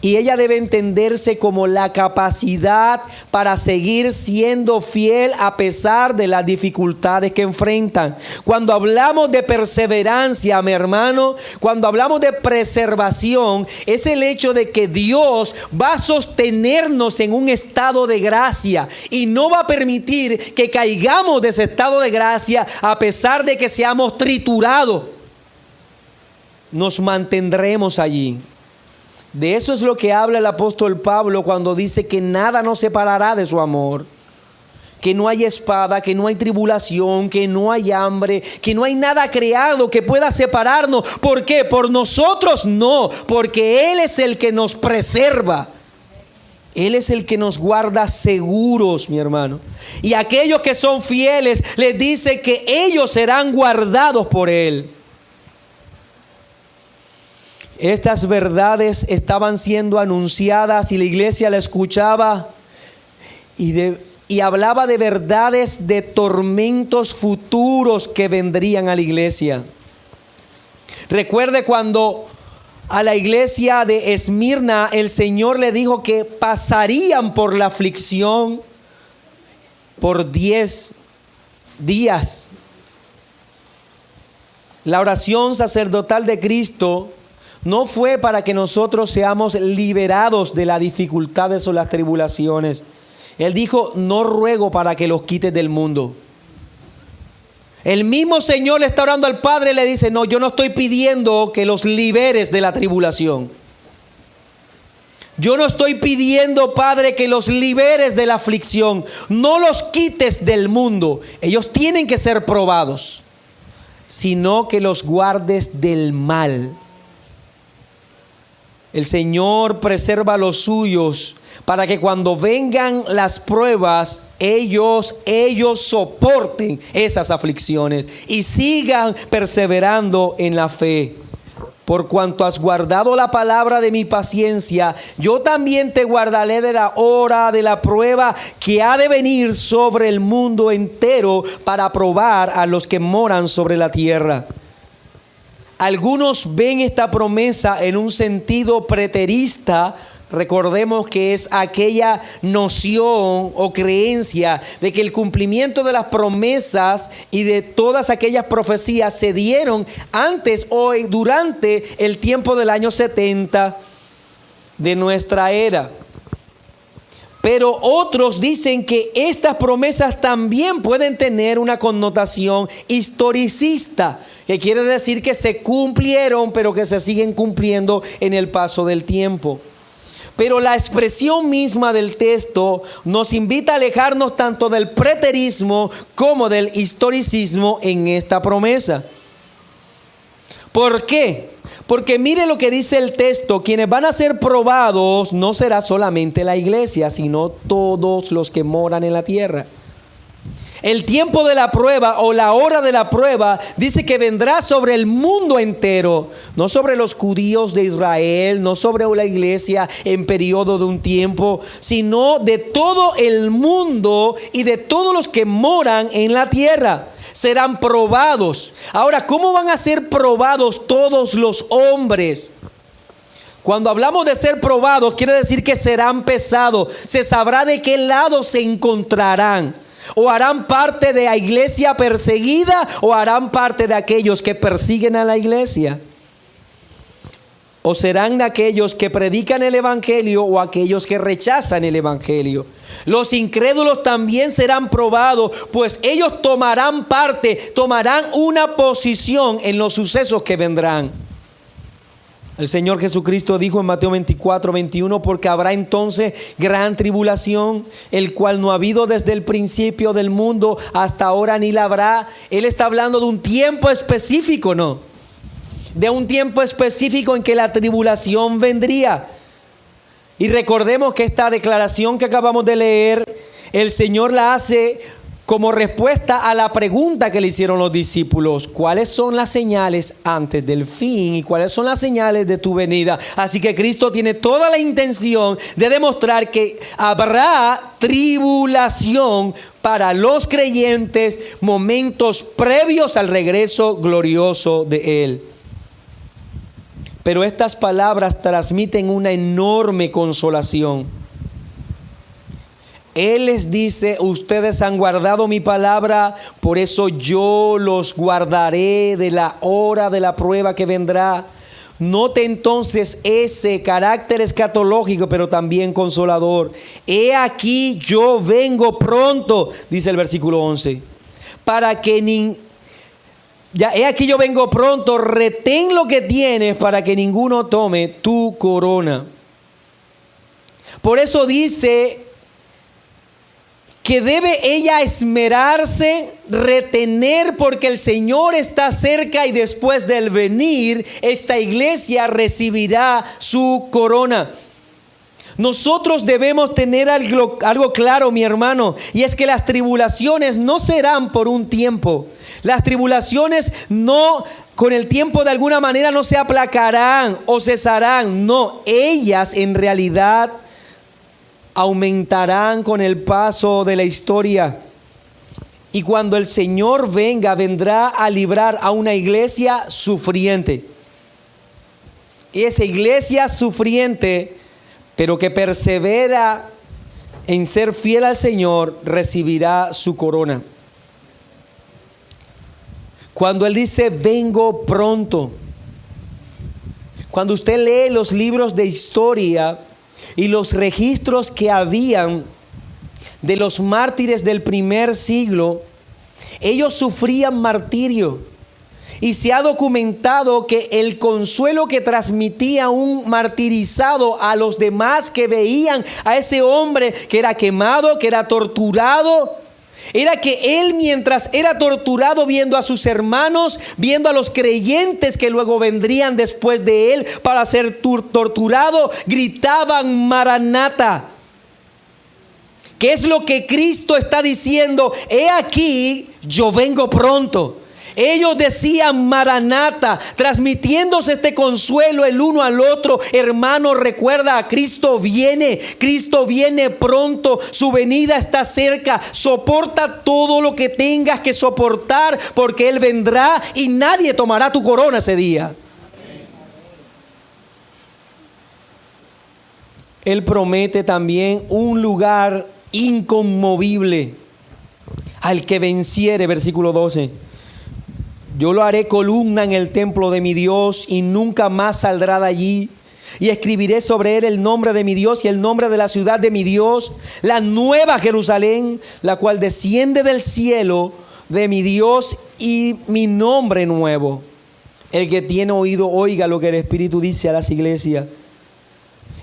y ella debe entenderse como la capacidad para seguir siendo fiel a pesar de las dificultades que enfrentan. Cuando hablamos de perseverancia, mi hermano, cuando hablamos de preservación, es el hecho de que Dios va a sostenernos en un estado de gracia y no va a permitir que caigamos de ese estado de gracia a pesar de que seamos triturados. Nos mantendremos allí. De eso es lo que habla el apóstol Pablo cuando dice que nada nos separará de su amor. Que no hay espada, que no hay tribulación, que no hay hambre, que no hay nada creado que pueda separarnos. ¿Por qué? Por nosotros no, porque Él es el que nos preserva. Él es el que nos guarda seguros, mi hermano. Y aquellos que son fieles, les dice que ellos serán guardados por Él. Estas verdades estaban siendo anunciadas y la iglesia la escuchaba y hablaba de verdades de tormentos futuros que vendrían a la iglesia. Recuerde cuando a la iglesia de Esmirna el Señor le dijo que pasarían por la aflicción por 10 días. La oración sacerdotal de Cristo no fue para que nosotros seamos liberados de las dificultades o las tribulaciones. Él dijo: no ruego para que los quites del mundo. El mismo Señor le está orando al Padre y le dice: no, yo no estoy pidiendo que los liberes de la tribulación. Yo no estoy pidiendo, Padre, que los liberes de la aflicción. No los quites del mundo. Ellos tienen que ser probados, sino que los guardes del mal. El Señor preserva a los suyos para que cuando vengan las pruebas, ellos soporten esas aflicciones y sigan perseverando en la fe. Por cuanto has guardado la palabra de mi paciencia, yo también te guardaré de la hora de la prueba que ha de venir sobre el mundo entero para probar a los que moran sobre la tierra. Algunos ven esta promesa en un sentido preterista. Recordemos que es aquella noción o creencia de que el cumplimiento de las promesas y de todas aquellas profecías se dieron antes o durante el tiempo del año 70 de nuestra era. Pero otros dicen que estas promesas también pueden tener una connotación historicista, que quiere decir que se cumplieron, pero que se siguen cumpliendo en el paso del tiempo. Pero la expresión misma del texto nos invita a alejarnos tanto del preterismo como del historicismo en esta promesa. ¿Por qué? Porque mire lo que dice el texto: quienes van a ser probados no será solamente la iglesia, sino todos los que moran en la tierra. El tiempo de la prueba o la hora de la prueba dice que vendrá sobre el mundo entero, no sobre los judíos de Israel, no sobre la iglesia en periodo de un tiempo, sino de todo el mundo y de todos los que moran en la tierra. Serán probados. Ahora, ¿cómo van a ser probados todos los hombres? Cuando hablamos de ser probados, quiere decir que serán pesados. Se sabrá de qué lado se encontrarán. O harán parte de la iglesia perseguida, o harán parte de aquellos que persiguen a la iglesia. O serán de aquellos que predican el evangelio o aquellos que rechazan el evangelio. Los incrédulos también serán probados, pues ellos tomarán parte, tomarán una posición en los sucesos que vendrán. El Señor Jesucristo dijo en Mateo 24, 21, porque habrá entonces gran tribulación, el cual no ha habido desde el principio del mundo hasta ahora ni la habrá. Él está hablando de un tiempo específico, ¿no? De un tiempo específico en que la tribulación vendría. Y recordemos que esta declaración que acabamos de leer, el Señor la hace como respuesta a la pregunta que le hicieron los discípulos: ¿cuáles son las señales antes del fin y cuáles son las señales de tu venida? Así que Cristo tiene toda la intención de demostrar que habrá tribulación para los creyentes, momentos previos al regreso glorioso de Él. Pero estas palabras transmiten una enorme consolación. Él les dice: ustedes han guardado mi palabra, por eso yo los guardaré de la hora de la prueba que vendrá. Note entonces ese carácter escatológico, pero también consolador. He aquí yo vengo pronto, dice el versículo 11, he aquí yo vengo pronto, retén lo que tienes para que ninguno tome tu corona. Por eso dice que debe ella esmerarse, retener, porque el Señor está cerca y después del venir, esta iglesia recibirá su corona. Nosotros debemos tener algo claro, mi hermano, y es que las tribulaciones no serán por un tiempo. Las tribulaciones no, con el tiempo de alguna manera no se aplacarán o cesarán. No, ellas en realidad aumentarán con el paso de la historia. Y cuando el Señor venga, vendrá a librar a una iglesia sufriente. Y esa iglesia sufriente, pero que persevera en ser fiel al Señor, recibirá su corona. Cuando Él dice vengo pronto, cuando usted lee los libros de historia y los registros que habían de los mártires del primer siglo, ellos sufrían martirio. Y se ha documentado que el consuelo que transmitía un martirizado a los demás que veían a ese hombre que era quemado, que era torturado, era que él, mientras era torturado, viendo a sus hermanos, viendo a los creyentes que luego vendrían después de él para ser torturado, gritaban Maranata. ¿Qué es lo que Cristo está diciendo? He aquí, yo vengo pronto. Ellos decían Maranata, transmitiéndose este consuelo el uno al otro. Hermano, recuerda, Cristo viene pronto, su venida está cerca. Soporta todo lo que tengas que soportar, porque Él vendrá y nadie tomará tu corona ese día. Él promete también un lugar inconmovible al que venciere, versículo 12. Yo lo haré columna en el templo de mi Dios y nunca más saldrá de allí. Y escribiré sobre él el nombre de mi Dios y el nombre de la ciudad de mi Dios, la nueva Jerusalén, la cual desciende del cielo de mi Dios, y mi nombre nuevo. El que tiene oído, oiga lo que el Espíritu dice a las iglesias.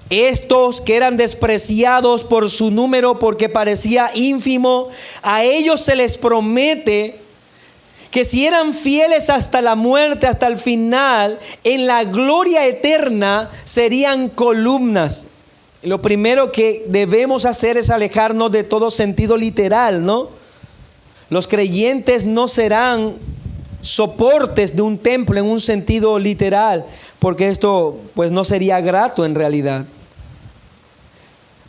Estos que eran despreciados por su número porque parecía ínfimo, a ellos se les promete que si eran fieles hasta la muerte, hasta el final, en la gloria eterna serían columnas. Lo primero que debemos hacer es alejarnos de todo sentido literal, ¿no? Los creyentes no serán soportes de un templo en un sentido literal, porque esto pues no sería grato en realidad.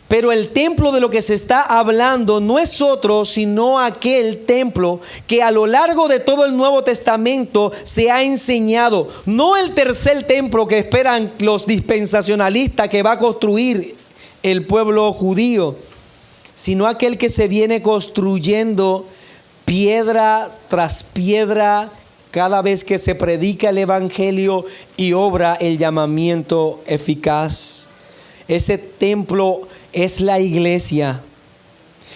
Pero el templo de lo que se está hablando no es otro sino aquel templo que a lo largo de todo el Nuevo Testamento se ha enseñado. No el tercer templo que esperan los dispensacionalistas que va a construir el pueblo judío, sino aquel que se viene construyendo piedra tras piedra cada vez que se predica el evangelio y obra el llamamiento eficaz. Ese templo es la iglesia,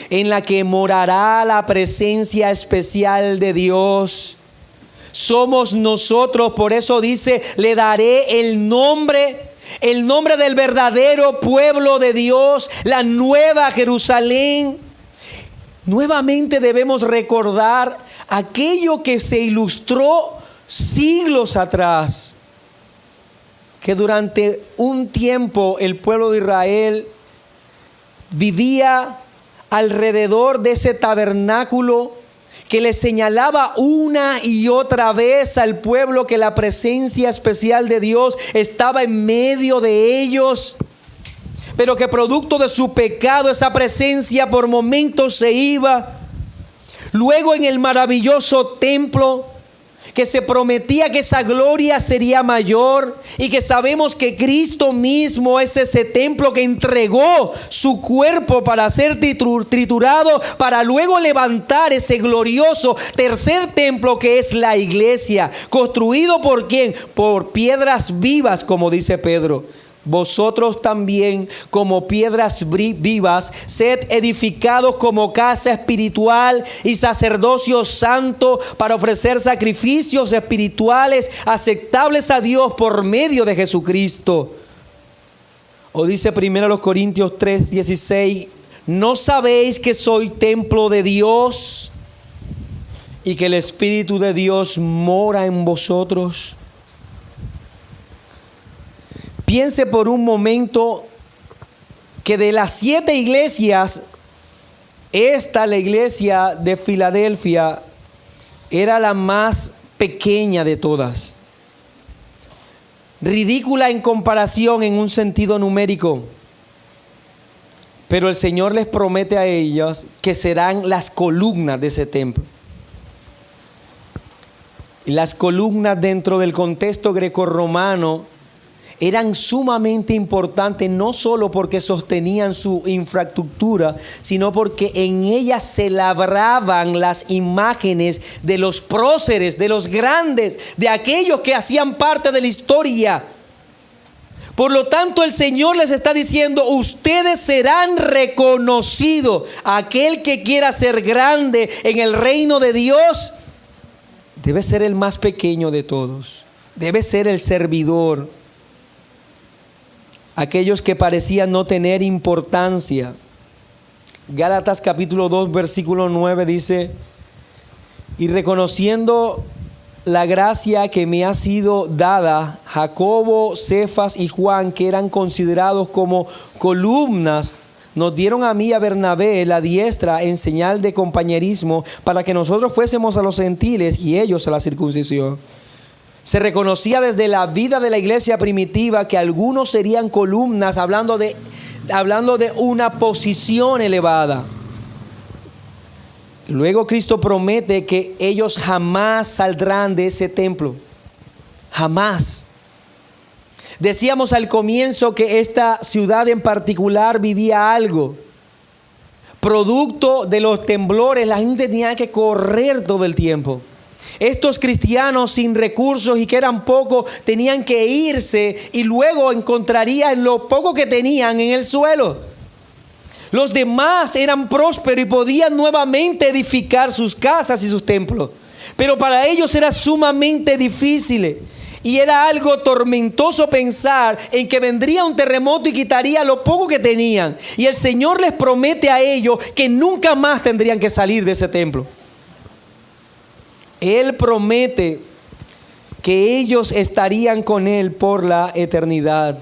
en la que morará la presencia especial de Dios. Somos nosotros, por eso dice, le daré el nombre del verdadero pueblo de Dios, la nueva Jerusalén. Nuevamente debemos recordar aquello que se ilustró siglos atrás, que durante un tiempo el pueblo de Israel vivía alrededor de ese tabernáculo que le señalaba una y otra vez al pueblo que la presencia especial de Dios estaba en medio de ellos, pero que producto de su pecado esa presencia por momentos se iba. Luego en el maravilloso templo, que se prometía que esa gloria sería mayor, y que sabemos que Cristo mismo es ese templo que entregó su cuerpo para ser triturado, para luego levantar ese glorioso tercer templo que es la iglesia, construido ¿por quién? Por piedras vivas, como dice Pedro. Vosotros también, como piedras vivas, sed edificados como casa espiritual y sacerdocio santo para ofrecer sacrificios espirituales aceptables a Dios por medio de Jesucristo. O dice 1 Corintios 3:16, ¿no sabéis que soy templo de Dios y que el Espíritu de Dios mora en vosotros? Piense por un momento que de las 7 iglesias, la iglesia de Filadelfia, era la más pequeña de todas. Ridícula en comparación en un sentido numérico. Pero el Señor les promete a ellos que serán las columnas de ese templo. Y las columnas dentro del contexto grecorromano eran sumamente importantes, no solo porque sostenían su infraestructura, sino porque en ellas se labraban las imágenes de los próceres, de los grandes, de aquellos que hacían parte de la historia. Por lo tanto, el Señor les está diciendo, ustedes serán reconocidos. Aquel que quiera ser grande en el reino de Dios debe ser el más pequeño de todos, debe ser el servidor. Aquellos que parecían no tener importancia. Gálatas capítulo 2 versículo 9 dice, y reconociendo la gracia que me ha sido dada, Jacobo, Cefas y Juan, que eran considerados como columnas, nos dieron a mí y a Bernabé la diestra en señal de compañerismo, para que nosotros fuésemos a los gentiles y ellos a la circuncisión. Se reconocía desde la vida de la iglesia primitiva que algunos serían columnas, hablando de una posición elevada. Luego Cristo promete que ellos jamás saldrán de ese templo. Jamás. Decíamos al comienzo que esta ciudad en particular vivía algo. Producto de los temblores, la gente tenía que correr todo el tiempo. Estos cristianos sin recursos y que eran pocos tenían que irse y luego encontrarían lo poco que tenían en el suelo. Los demás eran prósperos y podían nuevamente edificar sus casas y sus templos. Pero para ellos era sumamente difícil. Y era algo tormentoso pensar en que vendría un terremoto y quitaría lo poco que tenían. Y el Señor les promete a ellos que nunca más tendrían que salir de ese templo. Él promete que ellos estarían con Él por la eternidad.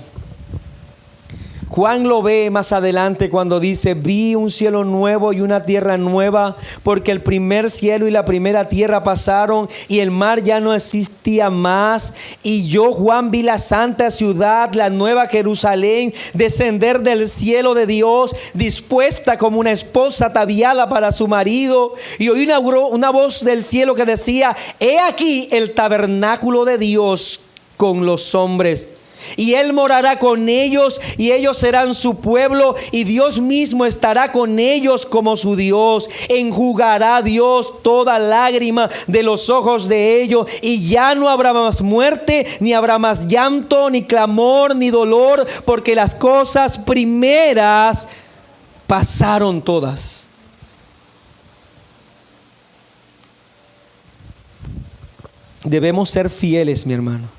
Juan lo ve más adelante cuando dice: vi un cielo nuevo y una tierra nueva, porque el primer cielo y la primera tierra pasaron y el mar ya no existía más. Y yo, Juan, vi la santa ciudad, la nueva Jerusalén, descender del cielo de Dios, dispuesta como una esposa ataviada para su marido. Y oí una voz del cielo que decía: he aquí el tabernáculo de Dios con los hombres. Y Él morará con ellos y ellos serán su pueblo y Dios mismo estará con ellos como su Dios. Enjugará Dios toda lágrima de los ojos de ellos y ya no habrá más muerte, ni habrá más llanto, ni clamor, ni dolor, porque las cosas primeras pasaron todas. Debemos ser fieles, mi hermano.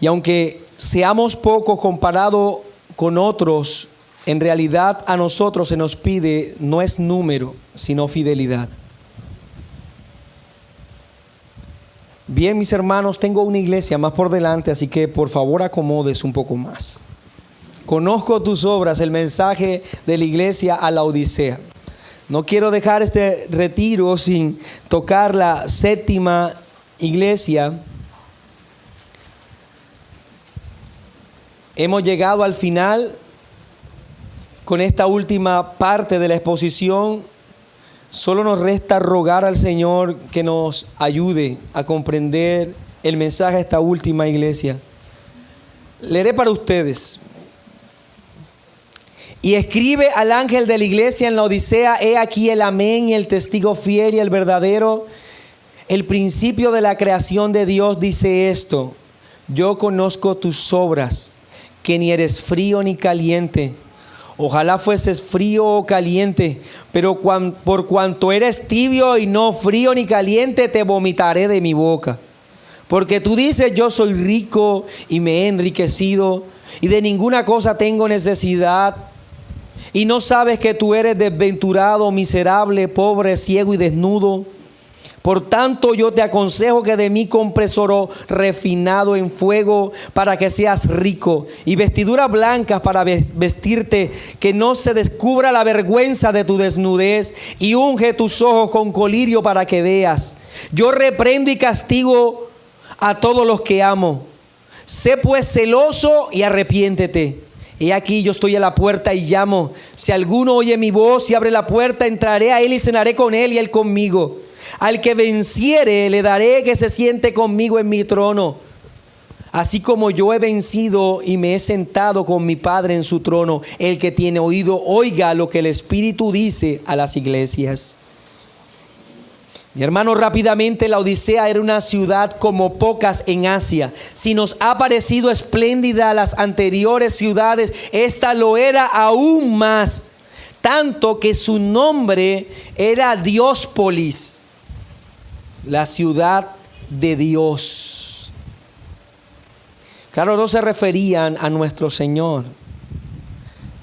Y aunque seamos pocos comparado con otros, en realidad a nosotros se nos pide no es número, sino fidelidad. Bien, mis hermanos, tengo una iglesia más por delante, así que por favor acomodes un poco más. Conozco tus obras, el mensaje de la iglesia a la Odisea. No quiero dejar este retiro sin tocar la séptima iglesia. Hemos llegado al final con esta última parte de la exposición. Solo nos resta rogar al Señor que nos ayude a comprender el mensaje de esta última iglesia. Leeré para ustedes. Y escribe al ángel de la iglesia en la Odisea: he aquí el amén y el testigo fiel y el verdadero, el principio de la creación de Dios, dice esto: yo conozco tus obras, que ni eres frío ni caliente. Ojalá fueses frío o caliente, pero por cuanto eres tibio y no frío ni caliente, te vomitaré de mi boca. Porque tú dices: yo soy rico y me he enriquecido, y de ninguna cosa tengo necesidad. Y no sabes que tú eres desventurado, miserable, pobre, ciego y desnudo. Por tanto, yo te aconsejo que de mí compres oro refinado en fuego para que seas rico, y vestiduras blancas para vestirte, que no se descubra la vergüenza de tu desnudez, y unge tus ojos con colirio para que veas. Yo reprendo y castigo a todos los que amo. Sé pues celoso y arrepiéntete. He aquí yo estoy a la puerta y llamo. Si alguno oye mi voz y abre la puerta, entraré a él y cenaré con él y él conmigo. Al que venciere le daré que se siente conmigo en mi trono, así como yo he vencido y me he sentado con mi Padre en su trono. El que tiene oído, oiga lo que el Espíritu dice a las iglesias. Mi hermano, rápidamente, la Odisea era una ciudad como pocas en Asia. Si nos ha parecido espléndida las anteriores ciudades, esta lo era aún más, tanto que su nombre era Diospolis, la ciudad de Dios. Claro, no se referían a nuestro Señor,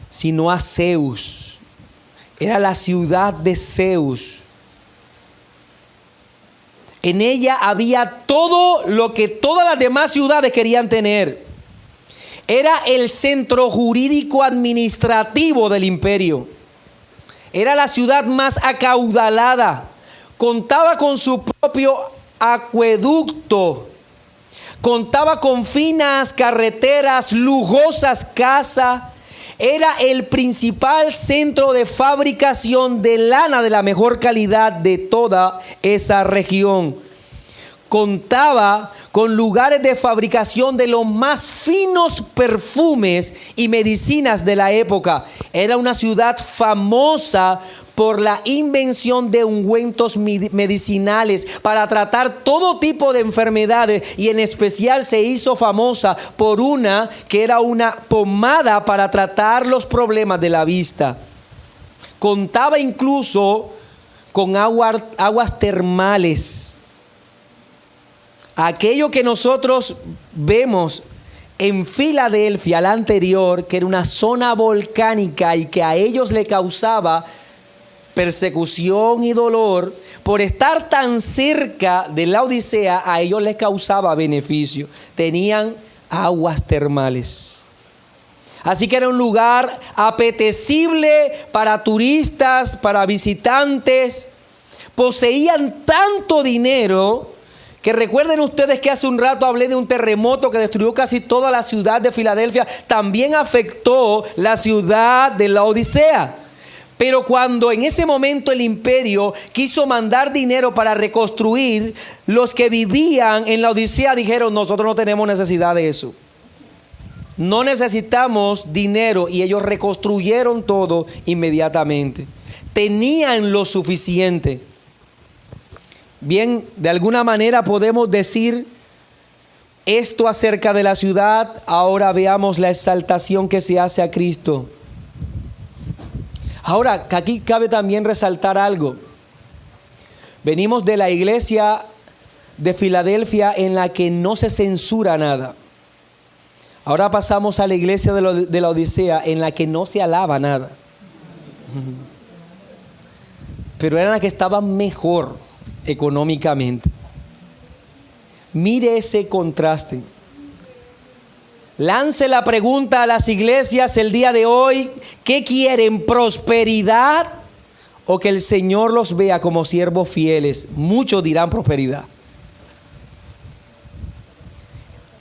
sino a Zeus. Era la ciudad de Zeus. En ella había todo lo que todas las demás ciudades querían tener. Era el centro jurídico administrativo del imperio. Era la ciudad más acaudalada. Contaba con su propio acueducto. Contaba con finas carreteras, lujosas casas. Era el principal centro de fabricación de lana de la mejor calidad de toda esa región. Contaba con lugares de fabricación de los más finos perfumes y medicinas de la época. Era una ciudad famosa por la invención de ungüentos medicinales para tratar todo tipo de enfermedades, y en especial se hizo famosa por una que era una pomada para tratar los problemas de la vista. Contaba incluso con aguas termales. aquello que nosotros vemos en Filadelfia, la anterior, que era una zona volcánica y que a ellos le causaba persecución y dolor, por estar tan cerca de la Odisea, a ellos les causaba beneficio. Tenían aguas termales. Así que era un lugar apetecible para turistas, para visitantes. Poseían tanto dinero que recuerden ustedes que hace un rato hablé de un terremoto que destruyó casi toda la ciudad de Filadelfia. También afectó la ciudad de la Odisea. Pero cuando en ese momento el imperio quiso mandar dinero para reconstruir, los que vivían en la Odisea dijeron: nosotros no tenemos necesidad de eso. No necesitamos dinero, y ellos reconstruyeron todo inmediatamente. Tenían lo suficiente. Bien, de alguna manera podemos decir esto acerca de la ciudad. Ahora veamos la exaltación que se hace a Cristo. Ahora, aquí cabe también resaltar algo. Venimos de la iglesia de Filadelfia en la que no se censura nada. Ahora pasamos a la iglesia de la Odisea en la que no se alaba nada. Pero era la que estaba mejor económicamente. Mire ese contraste. Lance la pregunta a las iglesias el día de hoy: ¿qué quieren? ¿Prosperidad o que el Señor los vea como siervos fieles? Muchos dirán prosperidad.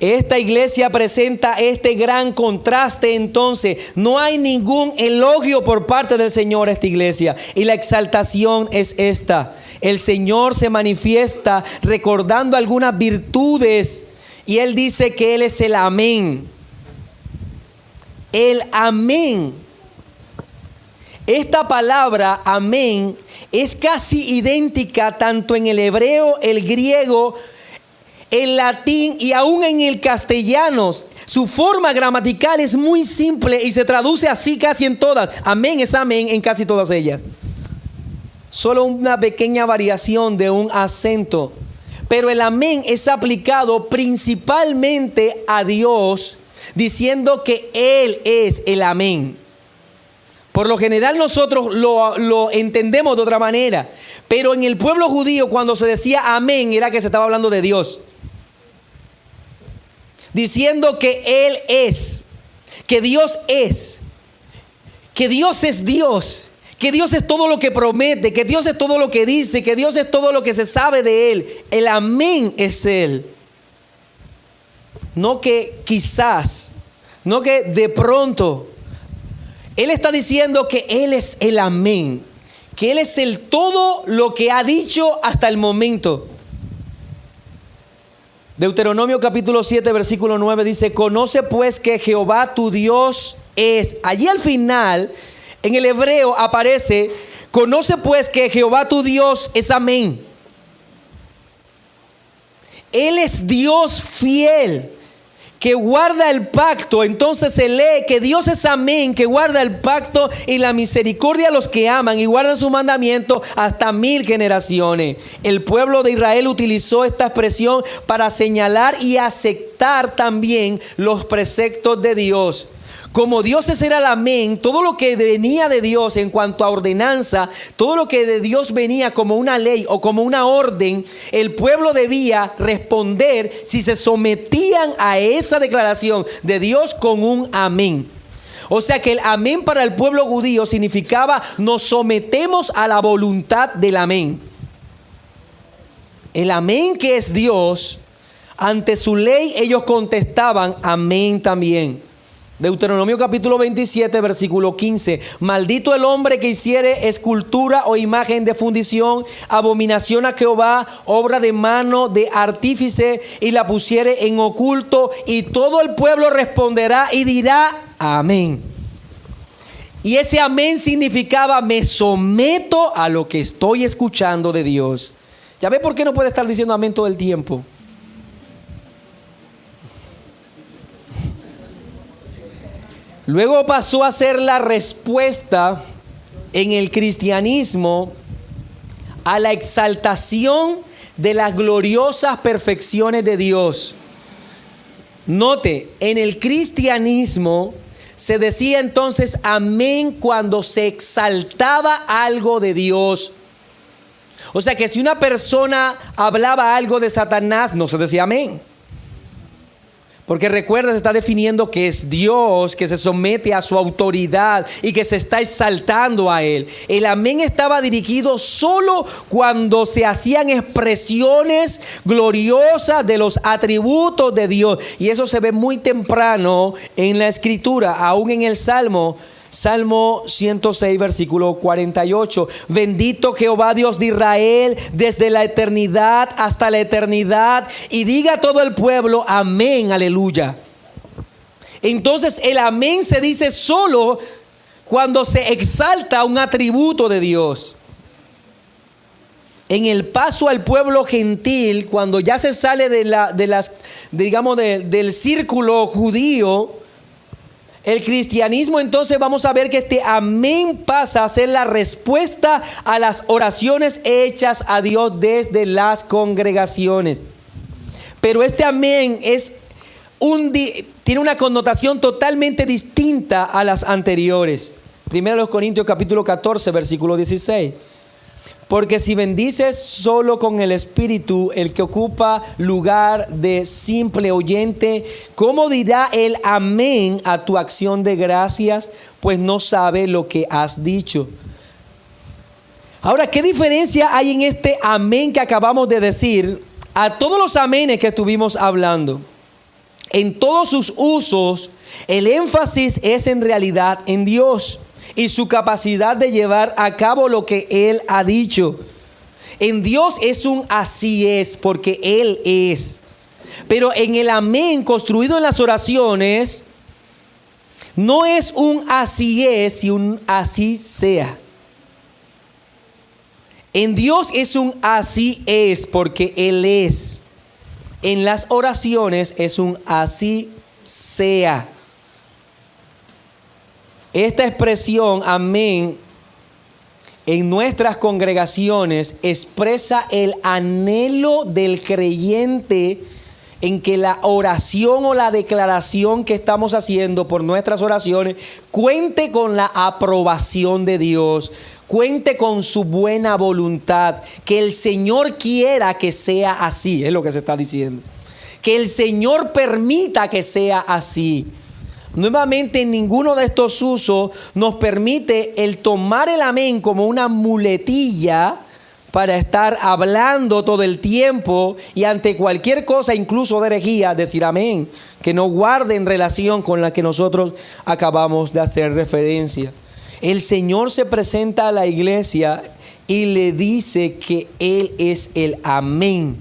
Esta iglesia presenta este gran contraste. Entonces, no hay ningún elogio por parte del Señor a esta iglesia. Y la exaltación es esta. El Señor se manifiesta recordando algunas virtudes. Y Él dice que Él es el amén. El amén. Esta palabra amén es casi idéntica tanto en el hebreo, el griego, el latín y aún en el castellano. Su forma gramatical es muy simple y se traduce así casi en todas. Amén es amén en casi todas ellas. Solo una pequeña variación de un acento. Pero el amén es aplicado principalmente a Dios, diciendo que Él es el amén. Por lo general nosotros lo entendemos de otra manera. Pero en el pueblo judío, cuando se decía amén, era que se estaba hablando de Dios. Diciendo que Él es, que Dios es, que Dios es Dios. Que Dios es todo lo que promete, que Dios es todo lo que dice, que Dios es todo lo que se sabe de Él. El amén es Él. No que quizás, no que de pronto. Él está diciendo que Él es el amén, que Él es el todo lo que ha dicho hasta el momento. Deuteronomio capítulo 7 versículo 9 dice: conoce pues que Jehová tu Dios es. Allí al final, en el hebreo aparece: conoce pues que Jehová tu Dios es amén. Él es Dios fiel, que guarda el pacto. Entonces se lee que Dios es amén, que guarda el pacto y la misericordia a los que aman y guardan su mandamiento hasta 1000 generaciones. El pueblo de Israel utilizó esta expresión para señalar y aceptar también los preceptos de Dios. Como Dios era el amén, todo lo que venía de Dios en cuanto a ordenanza, todo lo que de Dios venía como una ley o como una orden, el pueblo debía responder si se sometían a esa declaración de Dios con un amén. O sea que el amén para el pueblo judío significaba: nos sometemos a la voluntad del amén. El amén, que es Dios, ante su ley ellos contestaban amén también. Deuteronomio capítulo 27 versículo 15: maldito el hombre que hiciere escultura o imagen de fundición, abominación a Jehová, obra de mano de artífice, y la pusiere en oculto. Y todo el pueblo responderá y dirá amén. Y ese amén significaba: me someto a lo que estoy escuchando de Dios. ¿Ya ve por qué no puede estar diciendo amén todo el tiempo? Luego pasó a ser la respuesta en el cristianismo a la exaltación de las gloriosas perfecciones de Dios. Note, en el cristianismo se decía entonces amén cuando se exaltaba algo de Dios. O sea que si una persona hablaba algo de Satanás, no se decía amén. Porque recuerda, se está definiendo que es Dios, que se somete a su autoridad y que se está exaltando a Él. El amén estaba dirigido solo cuando se hacían expresiones gloriosas de los atributos de Dios. Y eso se ve muy temprano en la Escritura, aún en el Salmo 106, versículo 48. Bendito Jehová Dios de Israel desde la eternidad hasta la eternidad. Y diga todo el pueblo, amén, aleluya. Entonces el amén se dice solo cuando se exalta un atributo de Dios. En el paso al pueblo gentil, cuando ya se sale del círculo judío, el cristianismo, entonces vamos a ver que este amén pasa a ser la respuesta a las oraciones hechas a Dios desde las congregaciones. Pero este amén tiene una connotación totalmente distinta a las anteriores. 1 Corintios capítulo 14, versículo 16. Porque si bendices solo con el Espíritu, el que ocupa lugar de simple oyente, ¿cómo dirá el amén a tu acción de gracias? Pues no sabe lo que has dicho. Ahora, ¿qué diferencia hay en este amén que acabamos de decir a todos los aménes que estuvimos hablando? En todos sus usos, el énfasis es en realidad en Dios y su capacidad de llevar a cabo lo que Él ha dicho. En Dios es un así es, porque Él es. Pero en el amén construido en las oraciones, no es un así es y un así sea. En Dios es un así es, porque Él es. En las oraciones es un así sea. Esta expresión, amén, en nuestras congregaciones expresa el anhelo del creyente en que la oración o la declaración que estamos haciendo por nuestras oraciones cuente con la aprobación de Dios, cuente con su buena voluntad, que el Señor quiera que sea así, es lo que se está diciendo. Que el Señor permita que sea así. Nuevamente, ninguno de estos usos nos permite el tomar el amén como una muletilla para estar hablando todo el tiempo y ante cualquier cosa, incluso de herejía, decir amén, que no guarde en relación con la que nosotros acabamos de hacer referencia. El Señor se presenta a la iglesia y le dice que Él es el amén.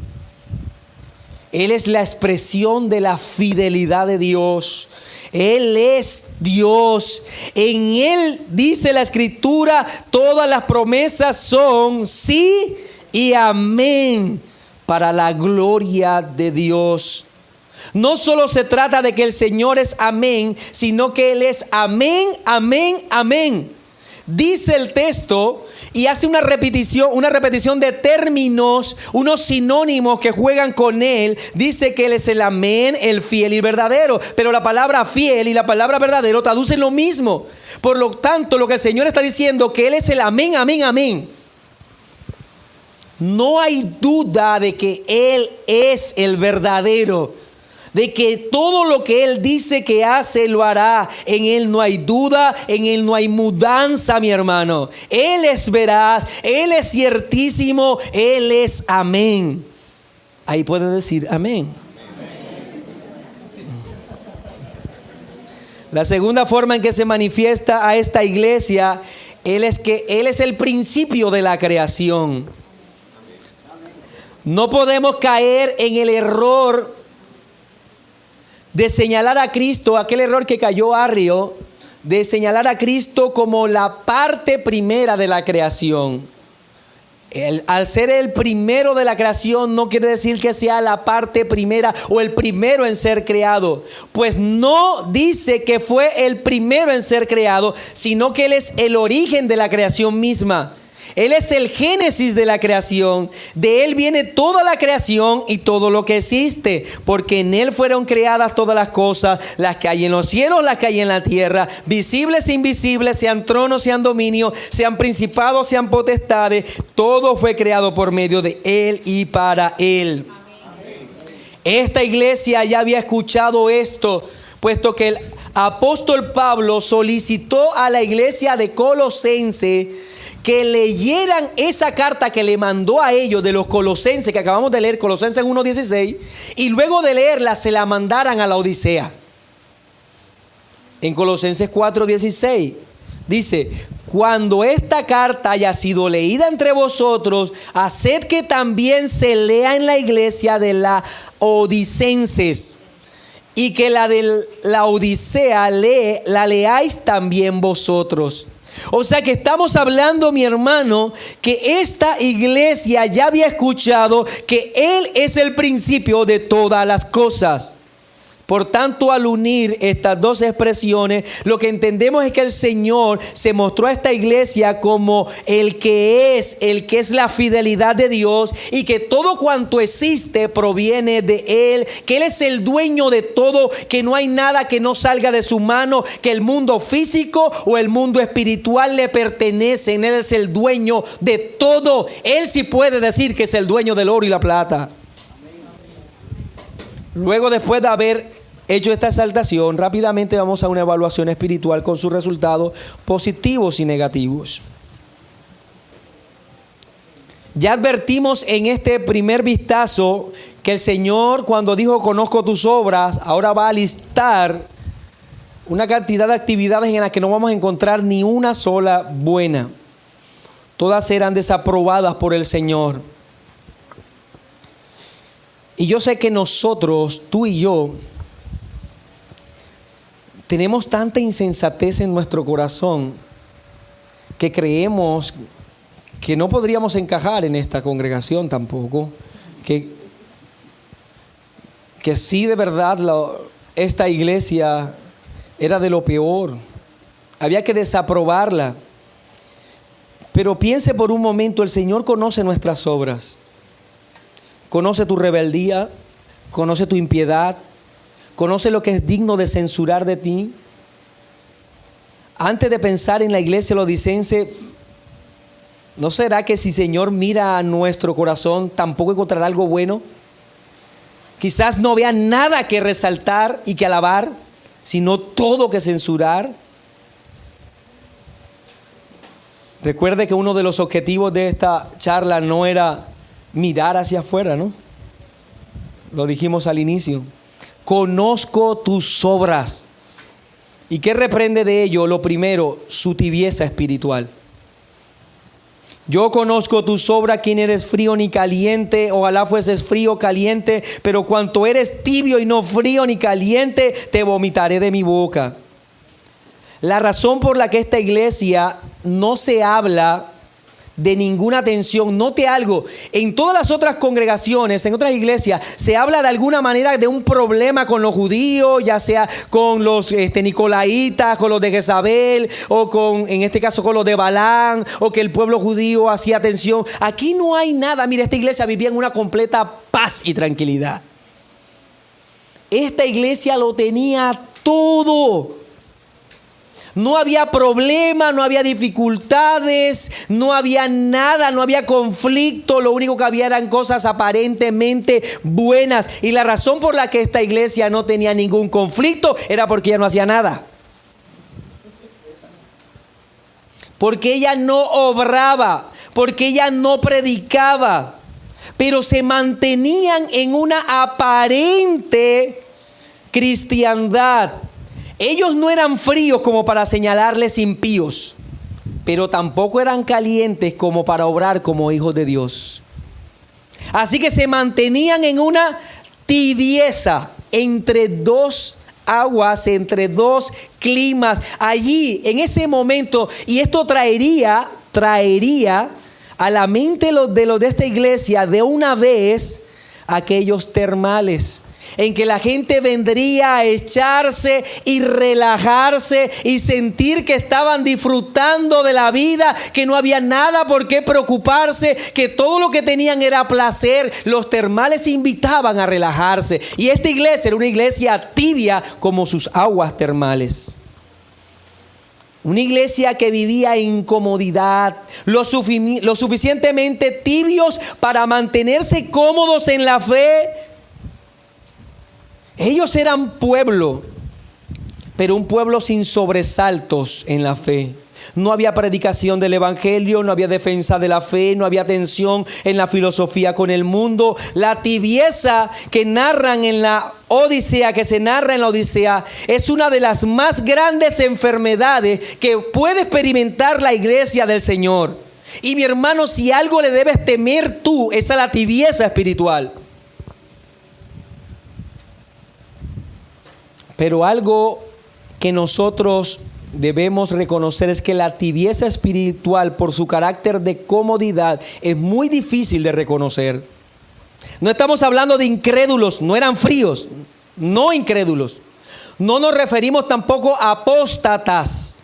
Él es la expresión de la fidelidad de Dios. Él es Dios. En Él, dice la Escritura, todas las promesas son sí y amén para la gloria de Dios. No solo se trata de que el Señor es amén, sino que Él es amén, amén, amén. Dice el texto y hace una repetición de términos, unos sinónimos que juegan con Él. Dice que Él es el amén, el fiel y verdadero. Pero la palabra fiel y la palabra verdadero traducen lo mismo. Por lo tanto, lo que el Señor está diciendo, que Él es el amén, amén, amén. No hay duda de que Él es el verdadero, de que todo lo que Él dice que hace, lo hará. En Él no hay duda, en Él no hay mudanza, mi hermano. Él es veraz, Él es ciertísimo, Él es amén. Ahí puede decir amén. La segunda forma en que se manifiesta a esta iglesia, es que Él es el principio de la creación. No podemos caer en el error de señalar a Cristo, aquel error que cayó Arrio, de señalar a Cristo como la parte primera de la creación. Al ser el primero de la creación no quiere decir que sea la parte primera o el primero en ser creado. Pues no dice que fue el primero en ser creado, sino que Él es el origen de la creación misma. Él es el génesis de la creación. De Él viene toda la creación y todo lo que existe. Porque en Él fueron creadas todas las cosas, las que hay en los cielos, las que hay en la tierra, visibles e invisibles, sean tronos, sean dominios, sean principados, sean potestades. Todo fue creado por medio de Él y para Él. Amén. Esta iglesia ya había escuchado esto, puesto que el apóstol Pablo solicitó a la iglesia de Colosense que leyeran esa carta que le mandó a ellos de los colosenses, que acabamos de leer, Colosenses 1:16, y luego de leerla se la mandaran a la Odisea. En Colosenses 4:16 dice: cuando esta carta haya sido leída entre vosotros, haced que también se lea en la iglesia de la Odicenses, y que la de la Odisea la leáis también vosotros. O sea que estamos hablando, mi hermano, que esta iglesia ya había escuchado que Él es el principio de todas las cosas. Por tanto, al unir estas dos expresiones, lo que entendemos es que el Señor se mostró a esta iglesia como el que es la fidelidad de Dios, y que todo cuanto existe proviene de Él, que Él es el dueño de todo, que no hay nada que no salga de su mano, que el mundo físico o el mundo espiritual le pertenecen. Él es el dueño de todo. Él sí puede decir que es el dueño del oro y la plata. Luego, después de haber hecho esta exaltación, rápidamente vamos a una evaluación espiritual con sus resultados positivos y negativos. Ya advertimos en este primer vistazo que el Señor, cuando dijo conozco tus obras, ahora va a listar una cantidad de actividades en las que no vamos a encontrar ni una sola buena. Todas serán desaprobadas por el Señor. Y yo sé que nosotros, tú y yo, tenemos tanta insensatez en nuestro corazón que creemos que no podríamos encajar en esta congregación tampoco. Que sí, de verdad, esta iglesia era de lo peor. Había que desaprobarla. Pero piense por un momento, el Señor conoce nuestras obras. Conoce tu rebeldía, conoce tu impiedad, conoce lo que es digno de censurar de ti. Antes de pensar en la iglesia lodicense, ¿no será que si el Señor mira a nuestro corazón tampoco encontrará algo bueno? Quizás no vea nada que resaltar y que alabar, sino todo que censurar. Recuerde que uno de los objetivos de esta charla no era mirar hacia afuera, ¿no? Lo dijimos al inicio. Conozco tus obras. ¿Y qué reprende de ello? Lo primero, su tibieza espiritual. Yo conozco tus obras, quien eres frío ni caliente. Ojalá fueses frío o caliente, pero cuanto eres tibio y no frío ni caliente, te vomitaré de mi boca. La razón por la que esta iglesia no se habla de ninguna tensión, note algo, en todas las otras congregaciones, en otras iglesias, se habla de alguna manera de un problema con los judíos, ya sea con los nicolaitas, con los de Jezabel, o en este caso con los de Balán, o que el pueblo judío hacía tensión. Aquí no hay nada. Mira, esta iglesia vivía en una completa paz y tranquilidad. Esta iglesia lo tenía todo. No había problema, no había dificultades, no había nada, no había conflicto. Lo único que había eran cosas aparentemente buenas. Y la razón por la que esta iglesia no tenía ningún conflicto era porque ella no hacía nada. Porque ella no obraba, porque ella no predicaba. Pero se mantenían en una aparente cristiandad. Ellos no eran fríos como para señalarles impíos, pero tampoco eran calientes como para obrar como hijos de Dios. Así que se mantenían en una tibieza entre dos aguas, entre dos climas, allí en ese momento. Y esto traería a la mente de esta iglesia de una vez aquellos termales. en que la gente vendría a echarse y relajarse y sentir que estaban disfrutando de la vida, que no había nada por qué preocuparse, que todo lo que tenían era placer. Los termales invitaban a relajarse, y esta iglesia era una iglesia tibia como sus aguas termales. Una iglesia que vivía en comodidad, lo suficientemente tibios para mantenerse cómodos en la fe. Ellos eran pueblo, pero un pueblo sin sobresaltos en la fe. No había predicación del evangelio, no había defensa de la fe, no había tensión en la filosofía con el mundo. La tibieza que narran en la Odisea, que se narra en la Odisea, es una de las más grandes enfermedades que puede experimentar la iglesia del Señor. Y mi hermano, si algo le debes temer tú, es a la tibieza espiritual. Pero algo que nosotros debemos reconocer es que la tibieza espiritual, por su carácter de comodidad, es muy difícil de reconocer. No estamos hablando de incrédulos, no eran fríos, no incrédulos. No nos referimos tampoco a apóstatas.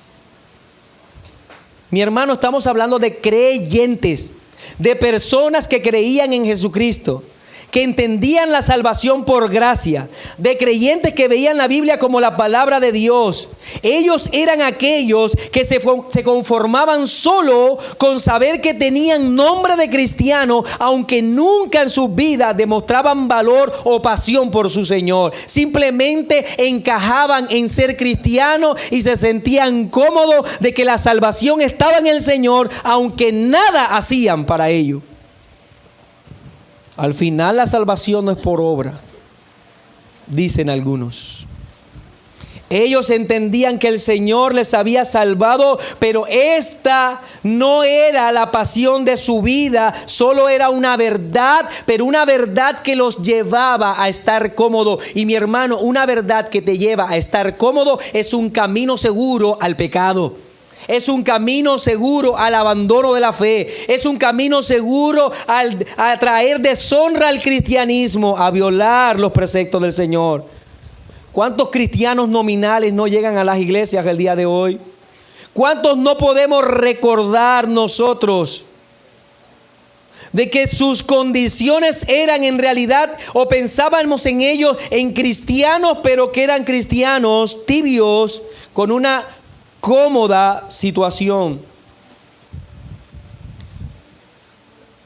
Mi hermano, estamos hablando de creyentes, de personas que creían en Jesucristo, que entendían la salvación por gracia, de creyentes que veían la Biblia como la palabra de Dios. Ellos eran aquellos que se conformaban solo con saber que tenían nombre de cristiano, aunque nunca en sus vidas demostraban valor o pasión por su Señor. Simplemente encajaban en ser cristianos y se sentían cómodos de que la salvación estaba en el Señor, aunque nada hacían para ello. Al final la salvación no es por obra, dicen algunos. Ellos entendían que el Señor les había salvado, pero esta no era la pasión de su vida, solo era una verdad, pero una verdad que los llevaba a estar cómodo. Y mi hermano, una verdad que te lleva a estar cómodo es un camino seguro al pecado. Es un camino seguro al abandono de la fe. Es un camino seguro a traer deshonra al cristianismo, a violar los preceptos del Señor. ¿Cuántos cristianos nominales no llegan a las iglesias el día de hoy? ¿Cuántos no podemos recordar nosotros de que sus condiciones eran en realidad, o pensábamos en ellos, en cristianos, pero que eran cristianos tibios con una cómoda situación?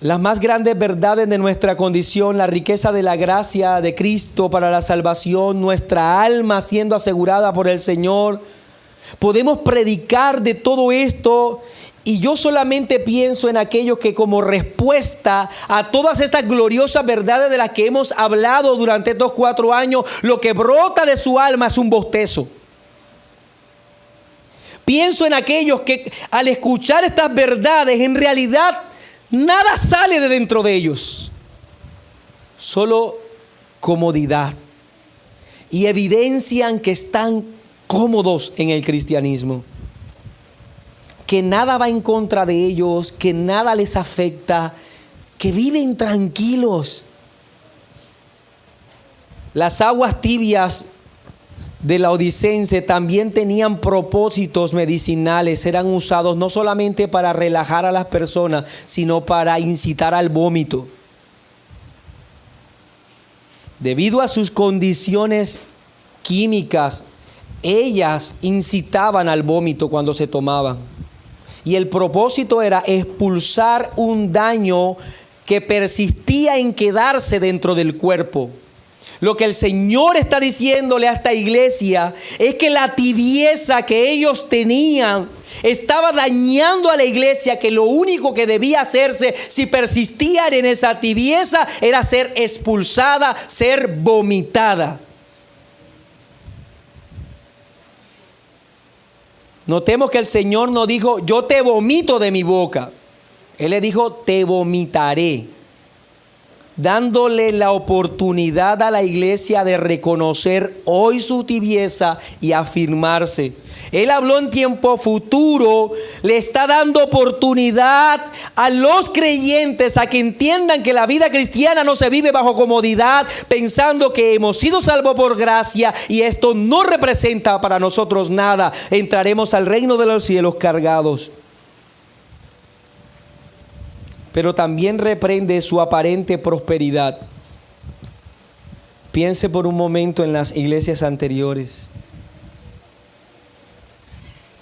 Las más grandes verdades de nuestra condición, la riqueza de la gracia de Cristo para la salvación, nuestra alma siendo asegurada por el Señor. Podemos predicar de todo esto, y yo solamente pienso en aquellos que, como respuesta a todas estas gloriosas verdades de las que hemos hablado durante estos 4 años, lo que brota de su alma es un bostezo. Pienso en aquellos que al escuchar estas verdades, en realidad nada sale de dentro de ellos, solo comodidad, y evidencian que están cómodos en el cristianismo, que nada va en contra de ellos, que nada les afecta, que viven tranquilos. Las aguas tibias de la Odicense también tenían propósitos medicinales. Eran usados no solamente para relajar a las personas, sino para incitar al vómito. Debido a sus condiciones químicas, ellas incitaban al vómito cuando se tomaban. Y el propósito era expulsar un daño que persistía en quedarse dentro del cuerpo. Lo que el Señor está diciéndole a esta iglesia es que la tibieza que ellos tenían estaba dañando a la iglesia, que lo único que debía hacerse si persistían en esa tibieza era ser expulsada, ser vomitada. Notemos que el Señor no dijo: yo te vomito de mi boca. Él le dijo: te vomitaré. dándole la oportunidad a la iglesia de reconocer hoy su tibieza y afirmarse. Él habló en tiempo futuro, le está dando oportunidad a los creyentes a que entiendan que la vida cristiana no se vive bajo comodidad, pensando que hemos sido salvos por gracia y esto no representa para nosotros nada. Entraremos al reino de los cielos cargados. Pero también reprende su aparente prosperidad. Piense por un momento en las iglesias anteriores.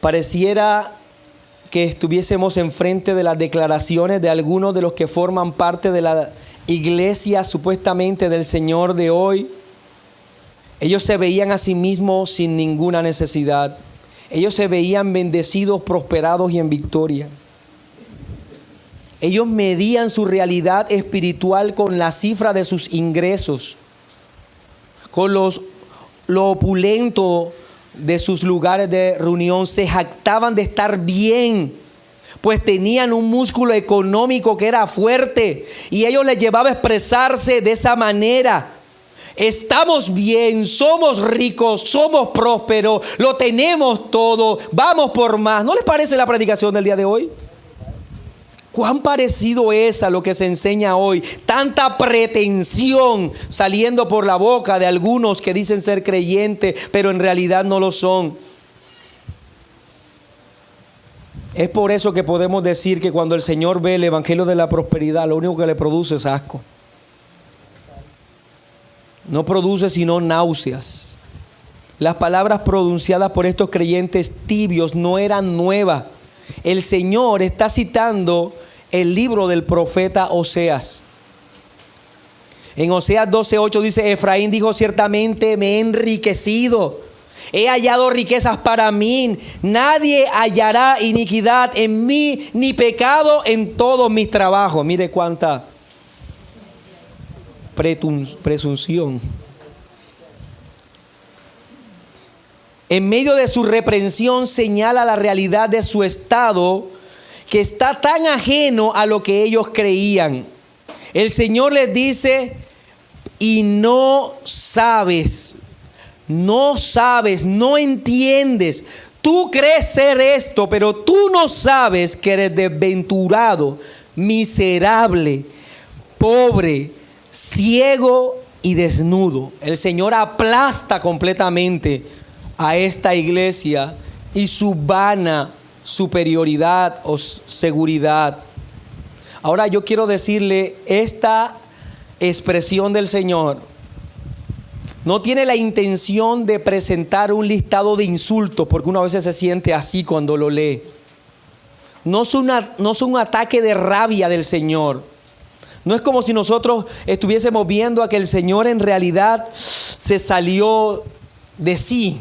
Pareciera que estuviésemos enfrente de las declaraciones de algunos de los que forman parte de la iglesia supuestamente del Señor de hoy. Ellos se veían a sí mismos sin ninguna necesidad. Ellos se veían bendecidos, prosperados y en victoria. Ellos medían su realidad espiritual con la cifra de sus ingresos, con lo opulento de sus lugares de reunión. Se jactaban de estar bien, pues tenían un músculo económico que era fuerte y ellos les llevaba a expresarse de esa manera. Estamos bien, somos ricos, somos prósperos, lo tenemos todo, vamos por más. ¿No les parece la predicación del día de hoy? ¿Cuán parecido es a lo que se enseña hoy? Tanta pretensión saliendo por la boca de algunos que dicen ser creyentes, pero en realidad no lo son. Es por eso que podemos decir que cuando el Señor ve el evangelio de la prosperidad, lo único que le produce es asco. No produce sino náuseas. Las palabras pronunciadas por estos creyentes tibios no eran nuevas. El Señor está citando el libro del profeta Oseas. En Oseas 12:8 dice: Efraín dijo, ciertamente me he enriquecido, he hallado riquezas para mí, nadie hallará iniquidad en mí, ni pecado en todos mis trabajos. Mire cuánta presunción. En medio de su reprensión señala la realidad de su estado, que está tan ajeno a lo que ellos creían. El Señor les dice: y no sabes, no entiendes. Tú crees ser esto, pero tú no sabes que eres desventurado, miserable, pobre, ciego y desnudo. El Señor aplasta completamente a esta iglesia y su vana superioridad o seguridad. Ahora yo quiero decirle, esta expresión del Señor no tiene la intención de presentar un listado de insultos, porque uno a veces se siente así cuando lo lee. No es un ataque de rabia del Señor. No es como si nosotros estuviésemos viendo a que el Señor en realidad se salió de sí.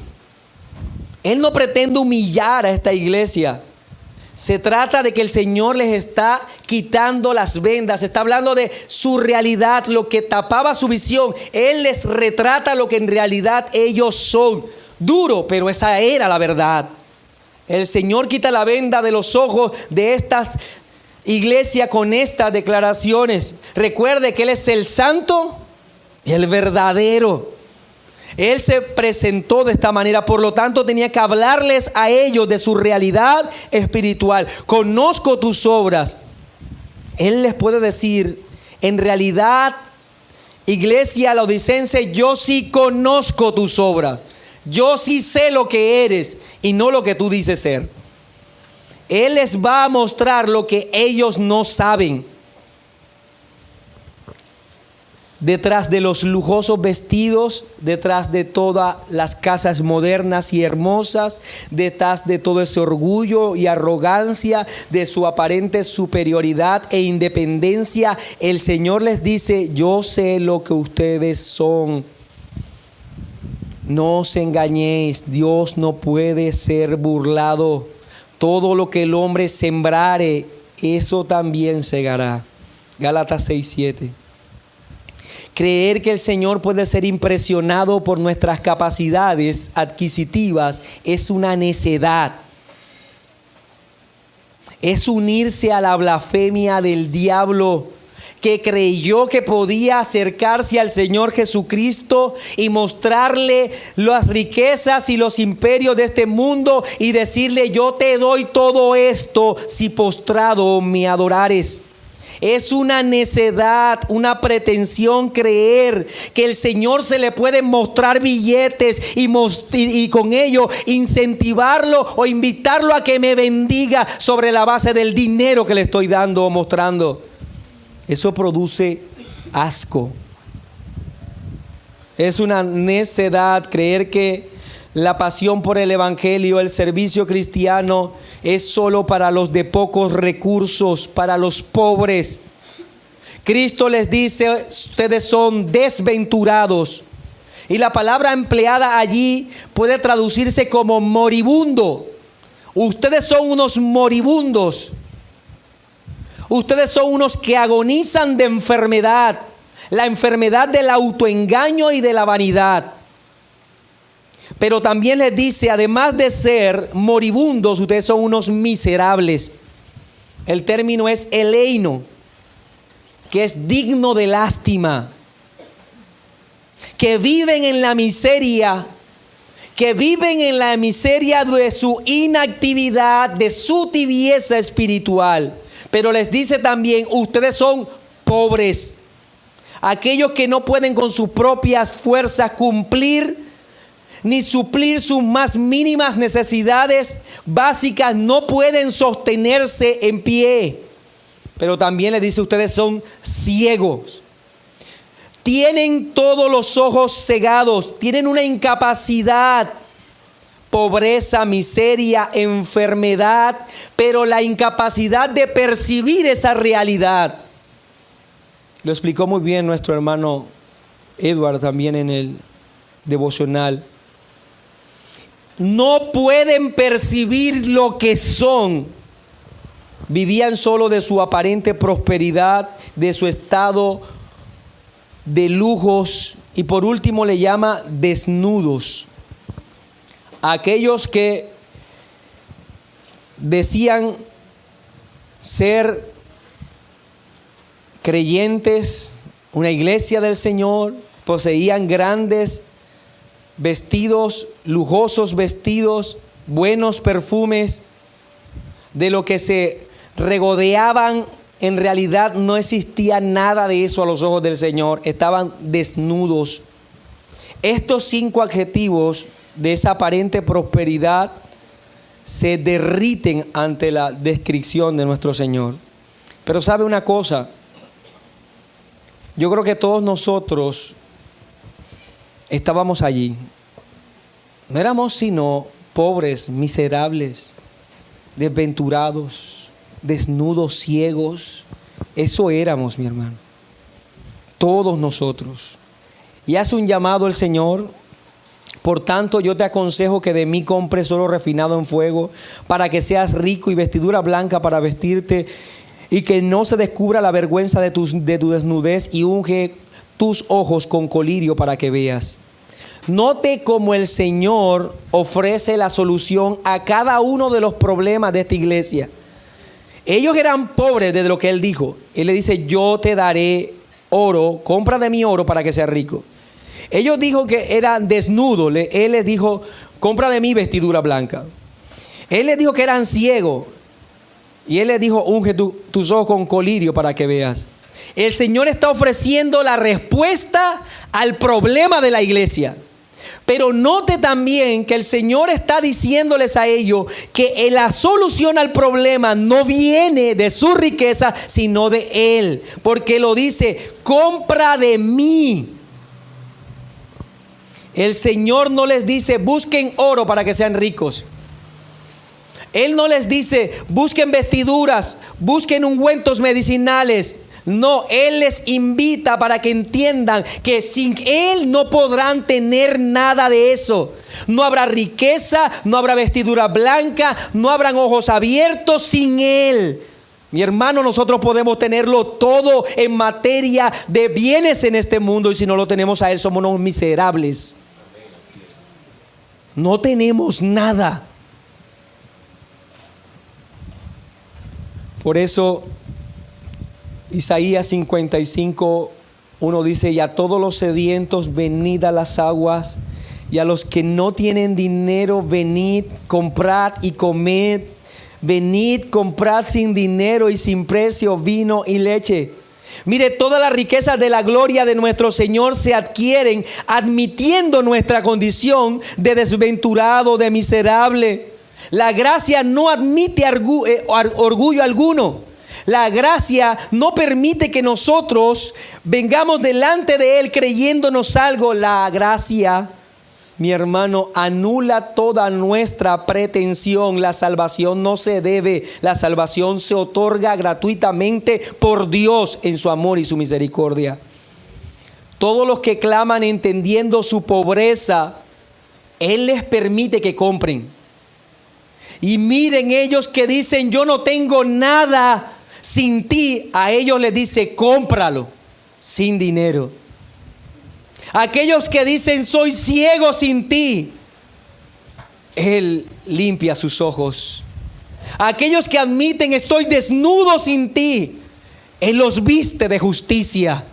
Él no pretende humillar a esta iglesia. Se trata de que el Señor les está quitando las vendas. Está hablando de su realidad, lo que tapaba su visión. Él les retrata lo que en realidad ellos son. Duro, pero esa era la verdad. El Señor quita la venda de los ojos de esta iglesia con estas declaraciones. Recuerde que Él es el santo y el verdadero. Él se presentó de esta manera, por lo tanto tenía que hablarles a ellos de su realidad espiritual. Conozco tus obras. Él les puede decir, en realidad, iglesia laodicense, yo sí conozco tus obras. Yo sí sé lo que eres y no lo que tú dices ser. Él les va a mostrar lo que ellos no saben. Detrás de los lujosos vestidos, detrás de todas las casas modernas y hermosas, detrás de todo ese orgullo y arrogancia, de su aparente superioridad e independencia, el Señor les dice: yo sé lo que ustedes son. No os engañéis, Dios no puede ser burlado. Todo lo que el hombre sembrare, eso también segará. Gálatas 6:7. Creer que el Señor puede ser impresionado por nuestras capacidades adquisitivas es una necedad. Es unirse a la blasfemia del diablo, que creyó que podía acercarse al Señor Jesucristo y mostrarle las riquezas y los imperios de este mundo y decirle: yo te doy todo esto si postrado me adorares. Es una necedad, una pretensión creer que el Señor se le puede mostrar billetes y con ello incentivarlo o invitarlo a que me bendiga sobre la base del dinero que le estoy dando o mostrando. Eso produce asco. Es una necedad creer que la pasión por el evangelio, el servicio cristiano, es solo para los de pocos recursos, para los pobres. Cristo les dice: ustedes son desventurados. Y la palabra empleada allí puede traducirse como moribundo. Ustedes son unos moribundos. Ustedes son unos que agonizan de enfermedad. La enfermedad del autoengaño y de la vanidad. Pero también les dice, además de ser moribundos, ustedes son unos miserables. El término es eleino, que es digno de lástima. Que viven en la miseria, de su inactividad, de su tibieza espiritual. Pero les dice también: ustedes son pobres. Aquellos que no pueden con sus propias fuerzas cumplir ni suplir sus más mínimas necesidades básicas, no pueden sostenerse en pie. Pero también les dice: ustedes son ciegos. Tienen todos los ojos cegados, tienen una incapacidad, pobreza, miseria, enfermedad, pero la incapacidad de percibir esa realidad. Lo explicó muy bien nuestro hermano Edward también en el devocional. No pueden percibir lo que son. Vivían solo de su aparente prosperidad, de su estado de lujos, y por último le llama desnudos. Aquellos que decían ser creyentes, una iglesia del Señor, poseían grandes vestidos, lujosos vestidos, buenos perfumes, de lo que se regodeaban. En realidad no existía nada de eso a los ojos del Señor. Estaban desnudos. Estos 5 adjetivos de esa aparente prosperidad se derriten ante la descripción de nuestro Señor. Pero ¿sabe una cosa? Yo creo que todos nosotros estábamos allí. No éramos sino pobres, miserables, desventurados, desnudos, ciegos. Eso éramos, mi hermano. Todos nosotros. Y hace un llamado el Señor: por tanto, yo te aconsejo que de mí compres oro refinado en fuego, para que seas rico, y vestidura blanca para vestirte, y que no se descubra la vergüenza de tu desnudez, y unge tus ojos con colirio para que veas. Note cómo el Señor ofrece la solución a cada uno de los problemas de esta iglesia. Ellos eran pobres desde lo que Él dijo. Él le dice: yo te daré oro, compra de mi oro para que seas rico. Ellos dijo que eran desnudos. Él les dijo: compra de mi vestidura blanca. Él les dijo que eran ciegos. Y Él les dijo: unge tus ojos con colirio para que veas. El Señor está ofreciendo la respuesta al problema de la iglesia. Pero note también que el Señor está diciéndoles a ellos que la solución al problema no viene de su riqueza, sino de Él. Porque lo dice: compra de mí. El Señor no les dice: busquen oro para que sean ricos. Él no les dice: busquen vestiduras, busquen ungüentos medicinales. No, Él les invita para que entiendan que sin Él no podrán tener nada de eso. No habrá riqueza, no habrá vestidura blanca, no habrán ojos abiertos sin Él. Mi hermano, nosotros podemos tenerlo todo en materia de bienes en este mundo, y si no lo tenemos a Él, somos unos miserables. No tenemos nada. Por eso Isaías 55, 1 dice: y a todos los sedientos venid a las aguas, y a los que no tienen dinero venid, comprad y comed. Venid, comprad sin dinero y sin precio vino y leche. Mire, todas las riquezas de la gloria de nuestro Señor se adquieren admitiendo nuestra condición de desventurado, de miserable. La gracia no admite orgullo alguno. La gracia no permite que nosotros vengamos delante de Él creyéndonos algo. La gracia, mi hermano, anula toda nuestra pretensión. La salvación no se debe, la salvación se otorga gratuitamente por Dios en su amor y su misericordia. Todos los que claman entendiendo su pobreza, Él les permite que compren. Y miren, ellos que dicen: yo no tengo nada sin ti, a ellos les dice: cómpralo sin dinero. Aquellos que dicen: soy ciego sin ti, Él limpia sus ojos. Aquellos que admiten: estoy desnudo sin ti, Él los viste de justicia.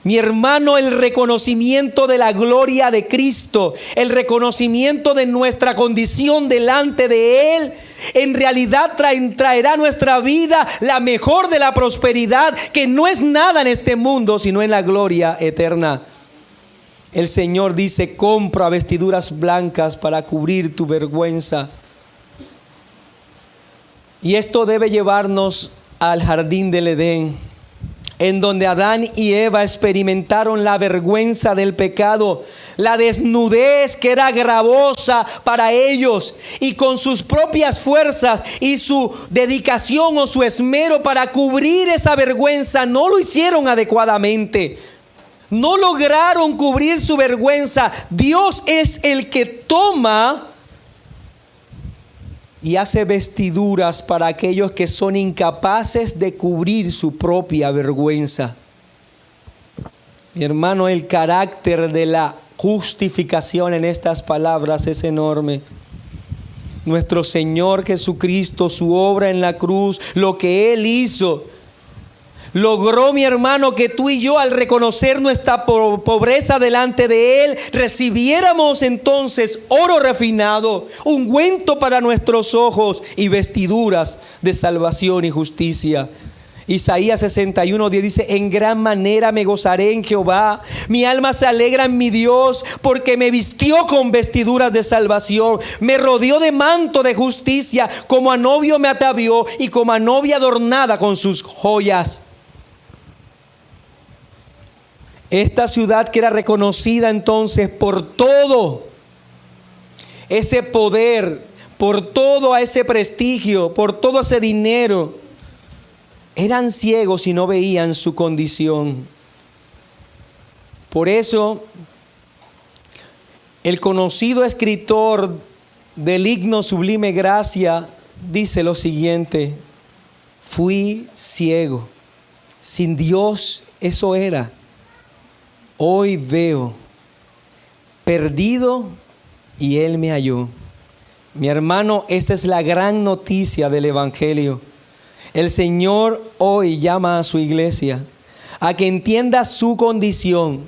Mi hermano, el reconocimiento de la gloria de Cristo, el reconocimiento de nuestra condición delante de Él, en realidad traerá a nuestra vida la mejor de la prosperidad, que no es nada en este mundo, sino en la gloria eterna. El Señor dice: compra vestiduras blancas para cubrir tu vergüenza. Y esto debe llevarnos al jardín del Edén, en donde Adán y Eva experimentaron la vergüenza del pecado, la desnudez que era gravosa para ellos, y con sus propias fuerzas y su dedicación o su esmero para cubrir esa vergüenza, no lo hicieron adecuadamente. No lograron cubrir su vergüenza. Dios es el que toma y hace vestiduras para aquellos que son incapaces de cubrir su propia vergüenza. Mi hermano, el carácter de la justificación en estas palabras es enorme. Nuestro Señor Jesucristo, su obra en la cruz, lo que Él hizo, logró, mi hermano, que tú y yo, al reconocer nuestra pobreza delante de Él, recibiéramos entonces oro refinado, ungüento para nuestros ojos y vestiduras de salvación y justicia. Isaías 61:10 dice: en gran manera me gozaré en Jehová, mi alma se alegra en mi Dios, porque me vistió con vestiduras de salvación, me rodeó de manto de justicia, como a novio me atavió y como a novia adornada con sus joyas. Esta ciudad, que era reconocida entonces por todo ese poder, por todo ese prestigio, por todo ese dinero, eran ciegos y no veían su condición. Por eso, el conocido escritor del himno Sublime Gracia dice lo siguiente: fui ciego, sin Dios eso era. Hoy veo, perdido y Él me halló. Mi hermano, esta es la gran noticia del Evangelio. El Señor hoy llama a su iglesia a que entienda su condición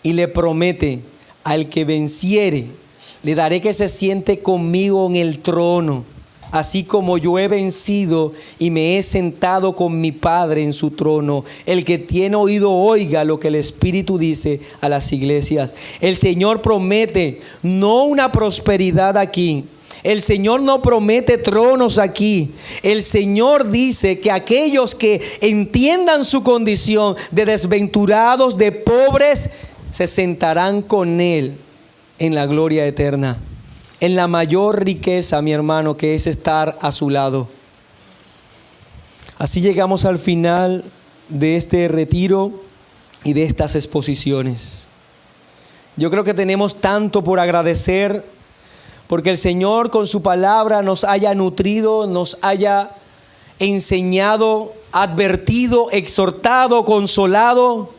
y le promete: al que venciere, le daré que se siente conmigo en el trono, así como yo he vencido y me he sentado con mi Padre en su trono. El que tiene oído, oiga lo que el Espíritu dice a las iglesias. El Señor promete no una prosperidad aquí. El Señor no promete tronos aquí. El Señor dice que aquellos que entiendan su condición de desventurados, de pobres, se sentarán con Él en la gloria eterna, en la mayor riqueza, mi hermano, que es estar a su lado. Así llegamos al final de este retiro y de estas exposiciones. Yo creo que tenemos tanto por agradecer, porque el Señor con su palabra nos haya nutrido, nos haya enseñado, advertido, exhortado, consolado.